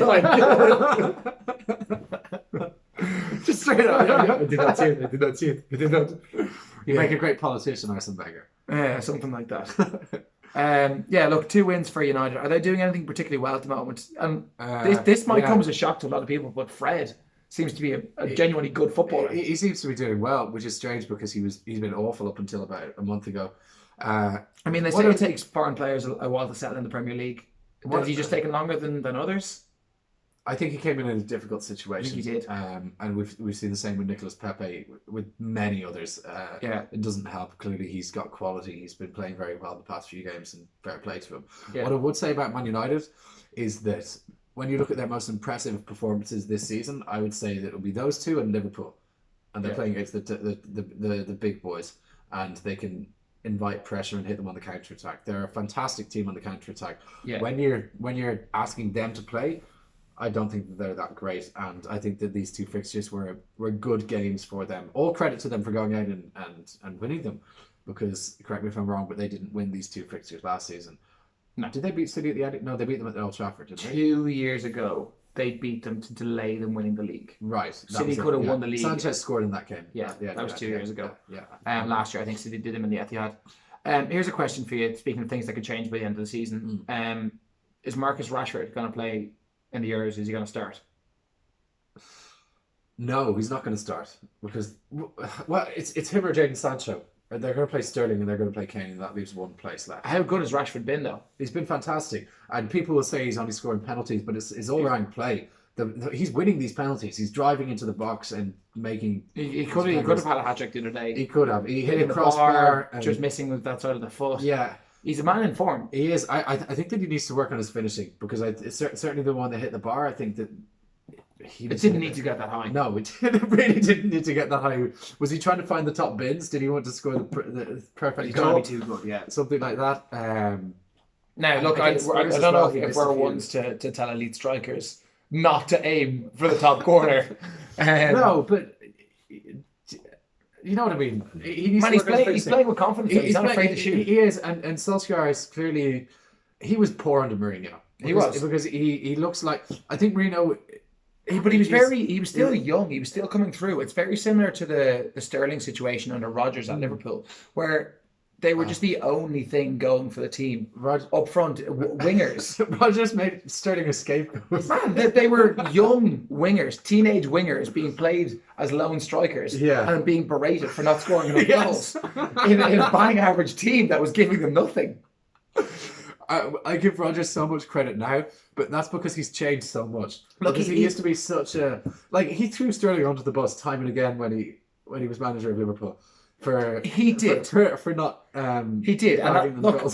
Just straight up. I did not see it. You make a great politician, Arsene Wenger. Yeah, something like that. Look, 2 wins for United. Are they doing anything particularly well at the moment? And this might come as a shock to a lot of people, but Fred seems to be a genuinely good footballer. He seems to be doing well, which is strange because he's been awful up until about a month ago. I mean, they say it takes foreign players a while to settle in the Premier League. Has he just taken longer than others? I think he came in a difficult situation. I think he did. And we've seen the same with Nicolas Pepe, with many others. It doesn't help. Clearly, he's got quality. He's been playing very well the past few games, and fair play to him. Yeah. What I would say about Man United is that when you look at their most impressive performances this season, I would say that it'll be those two and Liverpool, and they're playing against the big boys, and they can invite pressure and hit them on the counter attack. They're a fantastic team on the counter attack. Yeah. When you're asking them to play, I don't think that they're that great, and I think that these 2 fixtures were good games for them. All credit to them for going out and winning them, because, correct me if I'm wrong, but they didn't win these 2 fixtures last season. No. Did they beat City at the end? No, they beat them at Old Trafford, didn't they? 2 years ago, they beat them to delay them winning the league. Right. City could have won the league. Sanchez scored in that game. Yeah, that was 2 years ago. Yeah. Last year, I think City did them in the Etihad. Here's a question for you, speaking of things that could change by the end of the season. Is Marcus Rashford going to play in the Euros? Is he going to start? No, he's not going to start, because it's him or Jadon Sancho. They're going to play Sterling and they're going to play Kane, and that leaves 1 place left. How good has Rashford been, though? He's been fantastic, and people will say he's only scoring penalties, but it's all-round play. He's winning these penalties. He's driving into the box and making. He could have had a hat-trick the other day. He could have. He hit a crossbar, just missing with that side of the foot. Yeah. He's a man in form. He is. I think that he needs to work on his finishing, because it's certainly the one that hit the bar. I think that it didn't need to get that high. No, it really didn't need to get that high. Was he trying to find the top bins? Did he want to score the perfect He's goal? He's too good, yeah. Something like that. Now, look, I don't know if we're ones to tell elite strikers not to aim for the top corner. No, but you know what I mean. He's playing with confidence. He's not afraid to shoot. He is, and Solskjaer is clearly. He was poor under Mourinho. Because he looks like, I think Mourinho. But he was still young. He was still coming through. It's very similar to the Sterling situation under Rodgers at Liverpool, where they were just the only thing going for the team up front. Wingers. Rodgers made Sterling a scapegoat. Man, they were young wingers, teenage wingers, being played as lone strikers, and being berated for not scoring enough goals in a bang average team that was giving them nothing. I give Rodgers so much credit now, but that's because he's changed so much. Look, because he used to be such a he threw Sterling onto the bus time and again when he was manager of Liverpool. He did for not. He did, and look,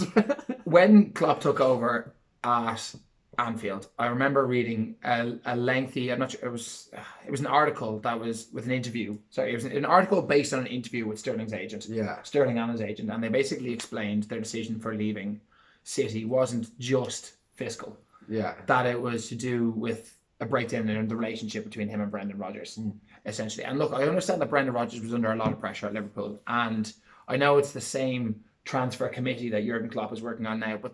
when Klopp took over at Anfield, I remember reading a lengthy. I'm not sure. It was an article that was with an interview. Sorry, it was an article based on an interview with Sterling's agent. Yeah, Sterling and his agent, and they basically explained their decision for leaving City wasn't just fiscal. Yeah, that it was to do with a breakdown in the relationship between him and Brendan Rodgers, essentially. And look, I understand that Brendan Rodgers was under a lot of pressure at Liverpool, and I know it's the same transfer committee that Jurgen Klopp is working on now, but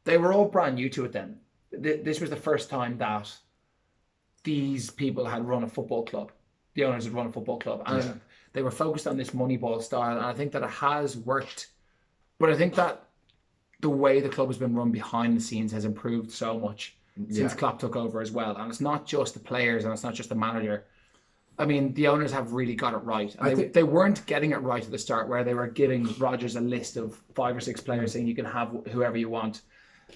they were all brand new to it then. This was the first time that these people had run a football club. The owners had run a football club, and they were focused on this Moneyball style, and I think that it has worked. But I think that the way the club has been run behind the scenes has improved so much since Klopp took over as well. And it's not just the players and it's not just the manager. I mean, the owners have really got it right. And they weren't getting it right at the start, where they were giving Rodgers a list of 5 or 6 players saying you can have whoever you want.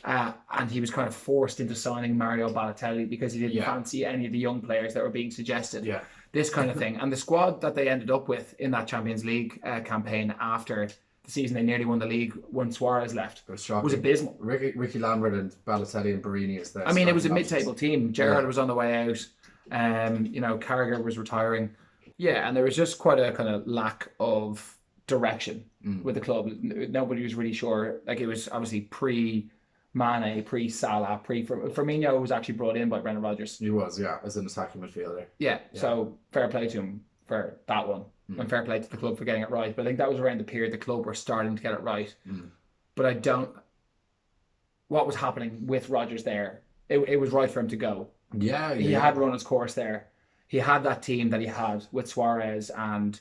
And he was kind of forced into signing Mario Balotelli because he didn't fancy any of the young players that were being suggested. Yeah. This kind of thing. And the squad that they ended up with in that Champions League campaign after the season they nearly won the league when Suarez left was abysmal. Ricky Lambert and Balotelli and Barini is there. I mean, it was a mid-table team. Gerrard was on the way out. Carragher was retiring. Yeah, and there was just quite a kind of lack of direction with the club. Nobody was really sure. Like, it was obviously pre-Mane, pre-Salah, Firmino was actually brought in by Brendan Rodgers. He was, as an attacking midfielder. Yeah, so fair play to him for that one. And fair play to the club for getting it right. But I think that was around the period the club were starting to get it right. But what was happening with Rodgers there, it was right for him to go. Yeah, He had run his course there. He had that team that he had with Suarez and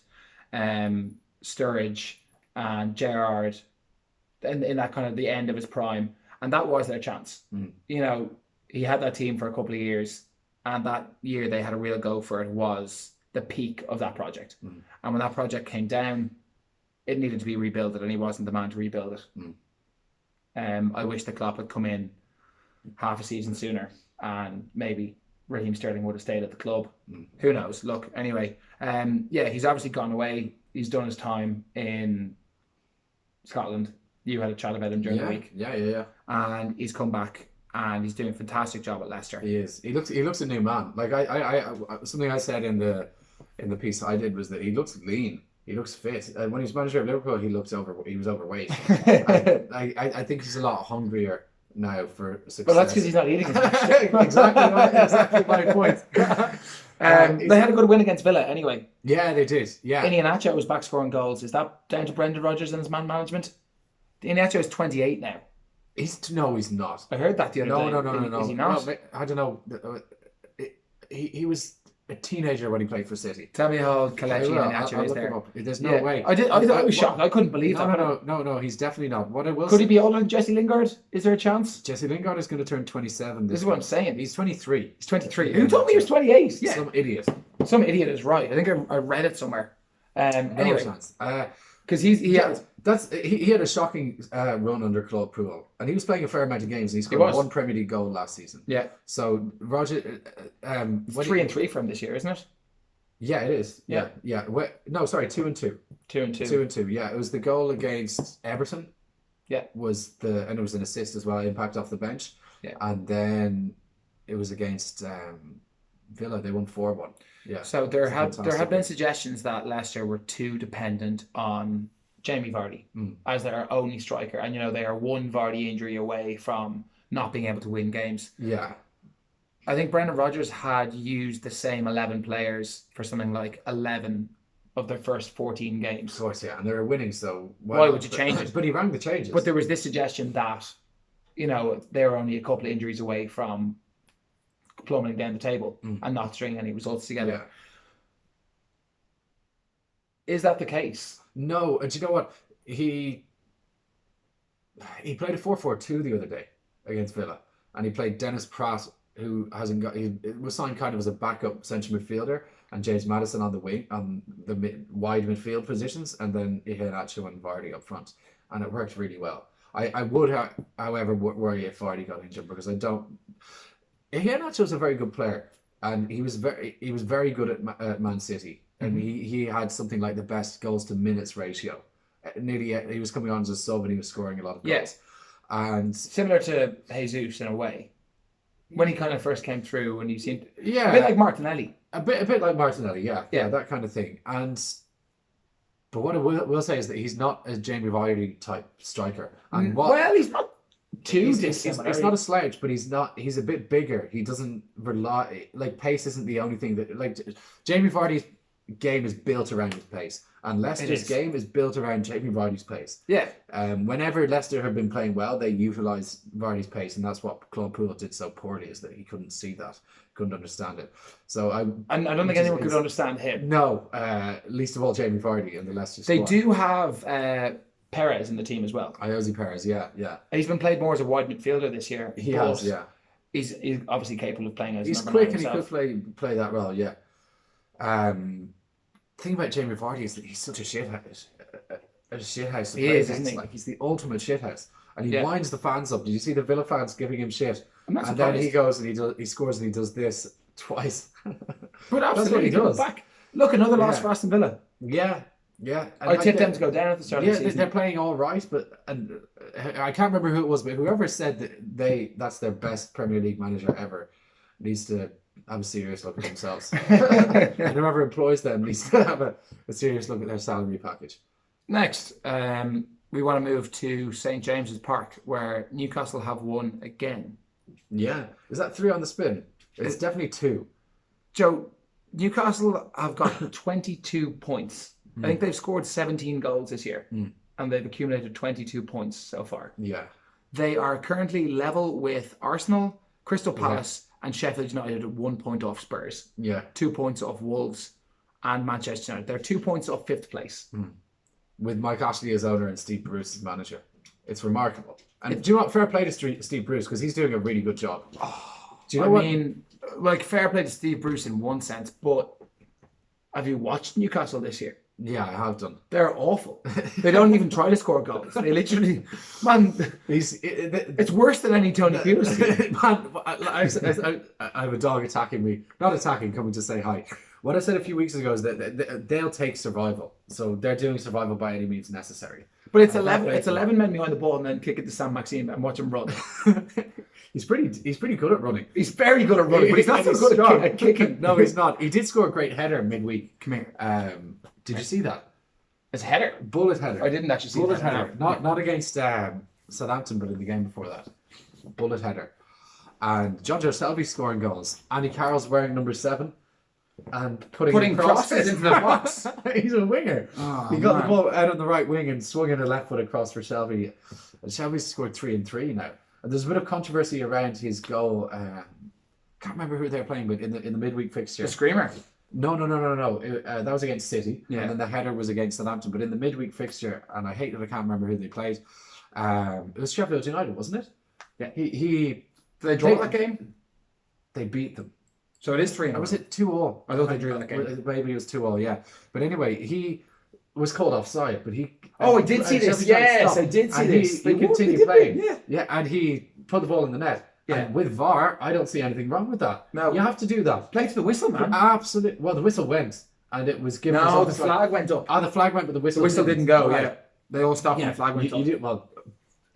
Sturridge and Gerrard in that kind of the end of his prime. And that was their chance. You know, he had that team for a couple of years, and that year they had a real go for it was the peak of that project. And when that project came down, it needed to be rebuilt, and he wasn't the man to rebuild it. I wish the Klopp had come in half a season sooner, and maybe Raheem Sterling would have stayed at the club. Who knows? Look, anyway, yeah, he's obviously gone away. He's done his time in Scotland. You had a chat about him during the week. Yeah. And he's come back, and he's doing a fantastic job at Leicester. He is. He looks a new man. Like I something I said in the piece I did was that he looks lean. He looks fit. When he was manager of Liverpool, he was overweight. I think he's a lot hungrier now for success. Well, that's because he's not eating as much. exactly my point. They had a good win against Villa anyway. Yeah, they did. Yeah. Iheanacho was back scoring goals. Is that down to Brendan Rodgers and his man management? Iheanacho is 28 now. He's not. I heard that the other day. No. Is he not? Well, I don't know. He was a teenager when he played for City. Tell me how Kelechi Iheanacho is there. There's no way. I was shocked. I couldn't believe that. No. He's definitely not. What I will Could he be older than Jesse Lingard? Is there a chance? Jesse Lingard is going to turn 27 This is what I'm saying. He's 23. He's 23. Who told me he was 28? Yeah. Some idiot. Some idiot is right. I think I read it somewhere. Anyway, because he had a shocking run under Claude Puel, and he was playing a fair amount of games, and he scored one Premier League goal last season. Yeah. So Roger, 3-3 from this year, isn't it? Yeah, it is. Yeah. No, sorry, 2-2. 2-2. 2-2. Yeah, it was the goal against Everton. Yeah. And it was an assist as well, impact off the bench. Yeah. And then it was against Villa. They won 4-1. Yeah. So there have been suggestions that Leicester were too dependent on Jamie Vardy as their only striker, and they are one Vardy injury away from not being able to win games. Yeah. I think Brendan Rodgers had used the same 11 players for something like 11 of their first 14 games. Of course, yeah, and they were winning, so why would you change it? But he rang the changes. But there was this suggestion that, they were only a couple of injuries away from plummeting down the table and not stringing any results together. Yeah. Is that the case? No, and you know what? He played a 4-4-2 the other day against Villa, and he played Dennis Pratt, who he was signed kind of as a backup central midfielder, and James Maddison on the wing, on the wide midfield positions, and then Iheanacho and Vardy up front, and it worked really well. I would, however, worry if Vardy got injured, because I don't. Iheanacho is a very good player, and he was very good at Man City, and he had something like the best goals to minutes ratio. He was coming on as a sub, and he was scoring a lot of goals. Yes, and similar to Jesus in a way. When he kind of first came through, and he seemed a bit like Martinelli. A bit like Martinelli, yeah, that kind of thing. But what I will say is that he's not a Jamie Vardy type striker. And he's not too dissimilar. He's not a slouch, but he's not. He's a bit bigger. He doesn't rely pace isn't the only thing that Jamie Vardy's game is built around his pace, and Leicester's game is built around Jamie Vardy's pace. Yeah. Whenever Leicester have been playing well, they utilise Vardy's pace, and that's what Claude Puel did so poorly, is that he couldn't see that, couldn't understand it. So I don't think anyone could understand him. No, least of all Jamie Vardy and the Leicester squad. They do have Perez in the team as well. Iosi Perez, yeah. He's been played more as a wide midfielder this year. He has, yeah. He's obviously capable of playing as he's number 9 quick, himself. And he could play that role, yeah. The thing about Jamie Vardy is that he's such a shithouse. A shithouse. He is, isn't he? He's the ultimate shithouse, and he winds the fans up. Did you see the Villa fans giving him shit? And then he goes and he scores and he does this twice. But absolutely, that's what he does. Back. Look, another loss for Aston Villa. Yeah. And I tipped them to go down at the start of the season. They're playing all right, and I can't remember who it was, but whoever said that that's their best Premier League manager ever needs to have a serious look at themselves. And whoever employs them needs to have a serious look at their salary package. Next, we want to move to St James's Park, where Newcastle have won again. Yeah. Is that 3 on the spin? It's definitely 2. Joe, Newcastle have got 22 points. I think they've scored 17 goals this year, and they've accumulated 22 points so far. Yeah. They are currently level with Arsenal, Crystal Palace, and Sheffield United at 1 point off Spurs. Yeah. 2 points off Wolves and Manchester United. They're 2 points off 5th place. With Mike Ashley as owner and Steve Bruce as manager. It's remarkable. And do you know what? Fair play to Steve Bruce, because he's doing a really good job. Do you know what? I mean, like, fair play to Steve Bruce in one sense, but have you watched Newcastle this year? Yeah, I have done. They're awful. They don't even try to score goals. They literally, man, it's worse than any Tony Pulis. Man, I have a dog attacking me. Not attacking, coming to say hi. What I said a few weeks ago is that they'll take survival. So they're doing survival by any means necessary. But it's 11 men behind the ball and then kick it to Sam Maxime and watch him run. He's pretty good at running. He's very good at running, but he's not so good at kicking. No, he's not. He did score a great header midweek. Come here. Did you see that? It's a header. Bullet header. I didn't actually see bullet that. header. Not against Southampton, but in the game before that. Bullet header. And John Joe Shelby scoring goals. Andy Carroll's wearing number 7 and putting crosses into the box. He's a winger. Oh, he got the ball out on the right wing and swung in a left foot across for Shelby. And Shelby's scored 3 and 3 now. And there's a bit of controversy around his goal. Can't remember who they're playing, but in the midweek fixture. The screamer. No. That was against City. Yeah. And then the header was against Southampton. But in the midweek fixture, and I hate that I can't remember who they played. It was Sheffield United, wasn't it? Yeah. Did they draw that game? They beat them. So it is 3-0. Or was it 2-2? I thought they drew that game. Maybe it was 2-2, yeah. But anyway, he was called offside, but he... Oh, I did see this. Yes, I did see this. He continued playing. Yeah. Yeah, and he put the ball in the net. Yeah. And with VAR, I don't see anything wrong with that. No. You have to do that. Play to the whistle, man. Absolutely. Well, the whistle went, and it was given... No, the flag went up. The flag went, but the whistle didn't go, yeah. They all stopped and the flag went up. Well,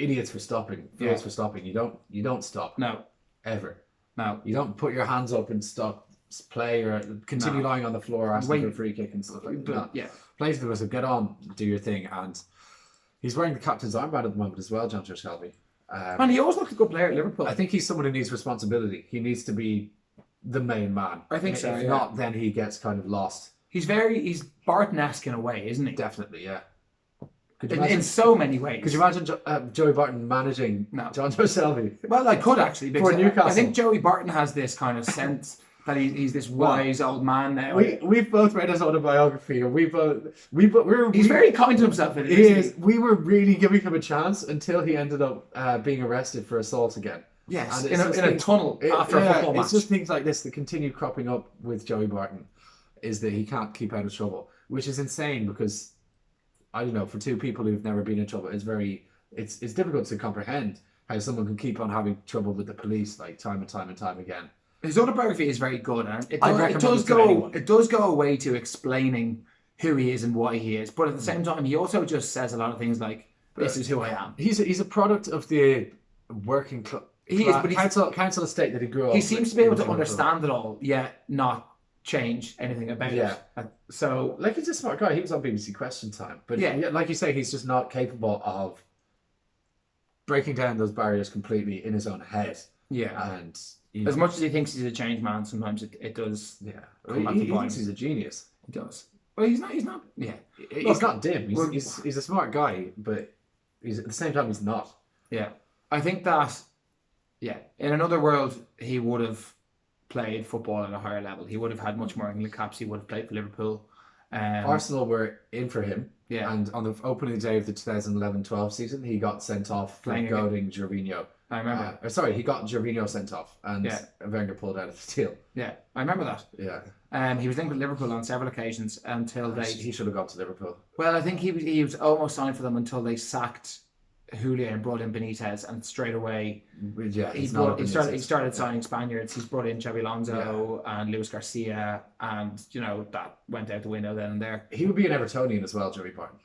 idiots for stopping. Fools for stopping. You don't stop. No. Ever. No. You don't put your hands up and stop play or continue lying on the floor asking for a free kick and stuff like that. Yeah. Play to the whistle, get on, do your thing. And he's wearing the captain's armband at the moment as well, John Joe Shelby. And he always looked a good player at Liverpool. I think he's someone who needs responsibility. He needs to be the main man. I think so. If not, then he gets kind of lost. He's Barton-esque in a way, isn't he? Definitely, yeah. In so many ways. Could you imagine Joey Barton managing John Joe Shelby? Well, I could actually. For Newcastle. I think Joey Barton has this kind of sense that he's this wise old man now. We've both read his autobiography, and he's very kind to himself. He is. We were really giving him a chance until he ended up being arrested for assault again. Yes, in a tunnel after a football match. It's just things like this that continue cropping up with Joey Barton, is that he can't keep out of trouble, which is insane because, I don't know, for two people who've never been in trouble, it's difficult to comprehend how someone can keep on having trouble with the police like time and time and time again. His autobiography is very good, and it does go away to explaining who he is and why he is, but at the same time, he also just says a lot of things like, "This is who I am." He's a product of the working class. Council estate that he grew up. He seems to be able to understand it all, yet not change anything about it. So, like, he's a smart guy. He was on BBC Question Time, but like you say, he's just not capable of breaking down those barriers completely in his own head. Yeah, and as much as he thinks he's a changed man, sometimes it does. Yeah, he thinks he's a genius. He does. Well, he's not. Yeah, he's not dim. He's a smart guy, but at the same time, he's not. Yeah, I think that. Yeah, in another world, he would have played football at a higher level. He would have had much more England caps. He would have played for Liverpool. Arsenal were in for him. Yeah. And on the opening day of the 2011-12 season, he got sent off for goading Gervinho. I remember. He got Gervinho sent off, and Wenger pulled out of the deal. Yeah, I remember that. Yeah. He was linked with Liverpool on several occasions until He should have gone to Liverpool. Well, I think he was almost signed for them until they sacked Julia and brought in Benitez, and straight away he started signing Spaniards. He's brought in Xabi Alonso and Luis Garcia, and that went out the window then and there. He would be an Evertonian as well, Joey Barton.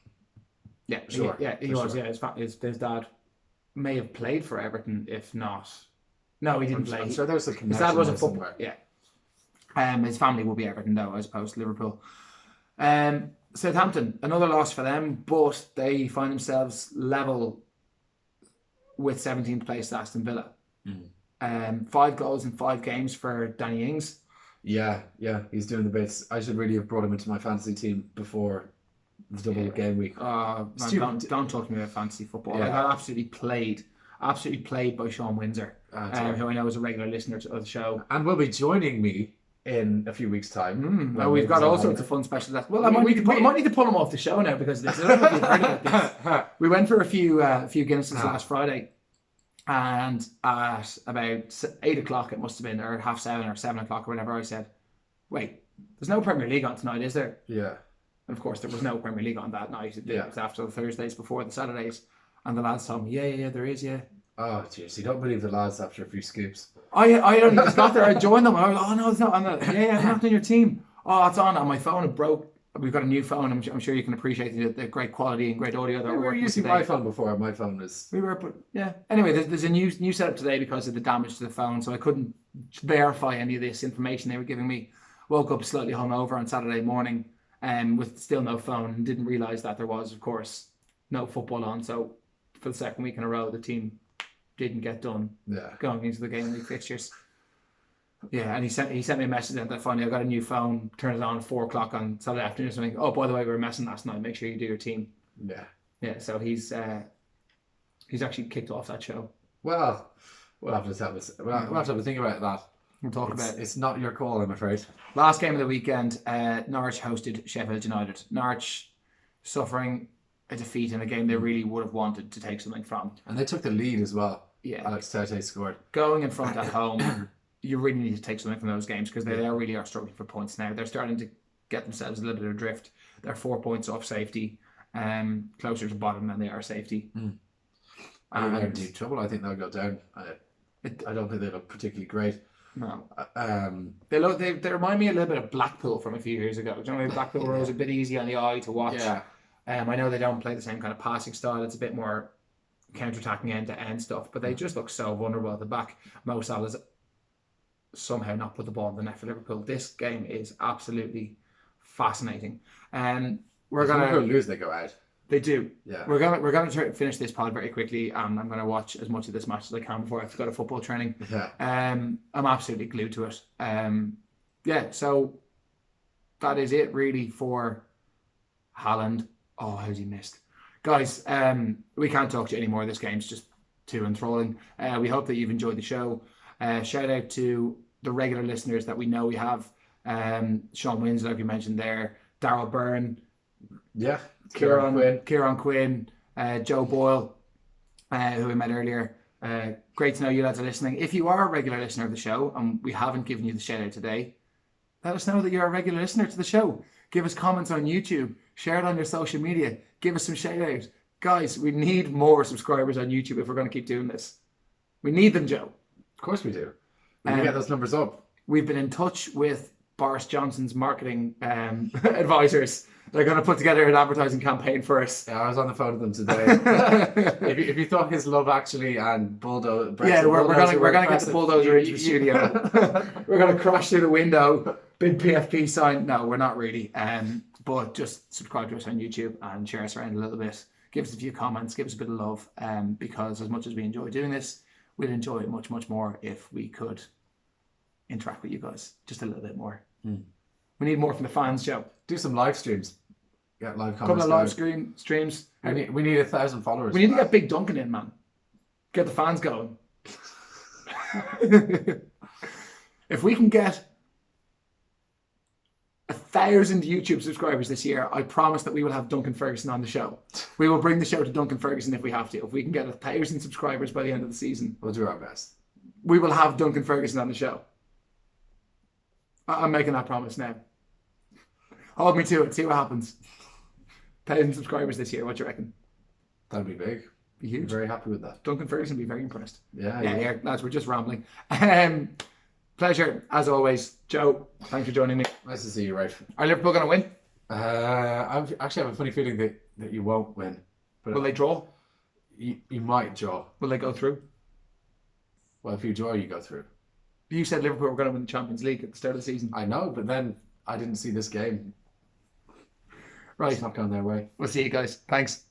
Yeah, sure. He was. Sure. Yeah, his dad may have played for Everton, if not. No, he didn't play. So there's a connection. His dad was a footballer. Yeah. His family will be Everton though, as opposed to Liverpool. Southampton, another loss for them, but they find themselves level with 17th place Aston Villa. 5 goals in 5 games for Danny Ings. Yeah, he's doing the bits. I should really have brought him into my fantasy team before the double game week. Don't talk to me about fantasy football. I got absolutely played. absolutely played by Sean Windsor, who I know is a regular listener of the show. And will be joining me in a few weeks' time. Well, we've got all sorts of fun specials. Well, I might need to pull him off the show now because of this. I don't know if you've heard about this. We went for a few Guinnesses last Friday, and at about 8 o'clock it must have been, or 7:30 or 7 o'clock or whatever, I said, "Wait, there's no Premier League on tonight, is there?" Yeah. And of course, there was no Premier League on that night. It was after the Thursdays, before the Saturdays, and the lads told me, "Yeah, there is, yeah." Oh, jeez, you don't believe the lads after a few scoops. I only just got there. I joined them. I was like, "Oh no, it's not on the." Yeah, I'm not on your team. Oh, it's on my phone. It broke. We've got a new phone. I'm sure you can appreciate the great quality and great audio that we were using my phone before. My phone is. We were, but yeah. Anyway, there's a new setup today because of the damage to the phone, so I couldn't verify any of this information they were giving me. Woke up slightly hungover on Saturday morning, with still no phone, and didn't realise that there was, of course, no football on. So for the second week in a row, the team didn't get done going into the game week fixtures. Yeah, and he sent me a message that finally I got a new phone, turned it on at 4 o'clock on Saturday afternoon or something. Oh, by the way, we were messing last night. Make sure you do your team. Yeah. Yeah, so he's actually kicked off that show. Well, we'll have to have a think about that. We'll talk about it. It's not your call, I'm afraid. Last game of the weekend, Norwich hosted Sheffield United. Norwich suffering a defeat in a game they really would have wanted to take something from. And they took the lead as well. Yeah. Alex Tete scored. Going in front at home, you really need to take something from those games because they really are struggling for points now. They're starting to get themselves a little bit adrift. They're 4 points off safety, closer to bottom than they are safety. And they're in deep trouble. I think they'll go down. I don't think they look particularly great. No. They remind me a little bit of Blackpool from a few years ago. Do you know, Blackpool was a bit easy on the eye to watch. Yeah. I know they don't play the same kind of passing style. It's a bit more counter-attacking end-to-end stuff, but they just look so vulnerable at the back. Mo Salah's somehow not put the ball in the net for Liverpool. This game is absolutely fascinating. We're gonna lose. They go out. They do. Yeah. We're gonna try to finish this pod very quickly, and I'm gonna watch as much of this match as I can before I have to go to football training. Yeah. I'm absolutely glued to it. So that is it really for Haaland. Oh, how's he missed? Guys, we can't talk to you anymore. This game's just too enthralling. We hope that you've enjoyed the show. Shout out to the regular listeners that we know we have. Sean Winslow, like you mentioned there. Darryl Byrne. Yeah. Kieran Quinn. Joe Boyle, who we met earlier. Great to know you lads are listening. If you are a regular listener of the show and we haven't given you the shout out today, let us know that you're a regular listener to the show. Give us comments on YouTube. Share it on your social media. Give us some shout out. Guys, we need more subscribers on YouTube if we're going to keep doing this. We need them, Joe. Of course we do. We can get those numbers up. We've been in touch with Boris Johnson's marketing advisors. They're going to put together an advertising campaign for us. Yeah, I was on the phone with them today. if you thought his Love Actually and Bulldozer... Yeah, we're going to get the bulldozer into the studio. We're going to crash through the window. Big PFP sign. No, we're not really. But just subscribe to us on YouTube and share us around a little bit. Give us a few comments. Give us a bit of love. Because as much as we enjoy doing this, we'd enjoy it much, much more if we could interact with you guys just a little bit more. We need more from the fans, Joe. Do some live streams. Get live comments. Couple of live streams. We need 1,000 followers. We need to get Big Duncan in, man. Get the fans going. If we can get 1,000 YouTube subscribers this year, I promise that we will have Duncan Ferguson on the show. We will bring the show to Duncan Ferguson if we have to. If we can get 1,000 subscribers by the end of the season, we'll do our best. We will have Duncan Ferguson on the show. I'm making that promise now. Hold me to it. See what happens. 1,000 subscribers this year. What do you reckon? That'd be big. Be huge. I'm very happy with that. Duncan Ferguson would be very impressed. Yeah, lads, we're just rambling. Pleasure as always, Joe. Thanks for joining me. Nice to see you, Rafe. Are Liverpool going to win? I actually have a funny feeling that you won't win. But will they draw? You might draw. Will they go through? Well, if you draw, you go through. You said Liverpool were going to win the Champions League at the start of the season. I know, but then I didn't see this game. Right. It's not going their way. We'll see you guys. Thanks.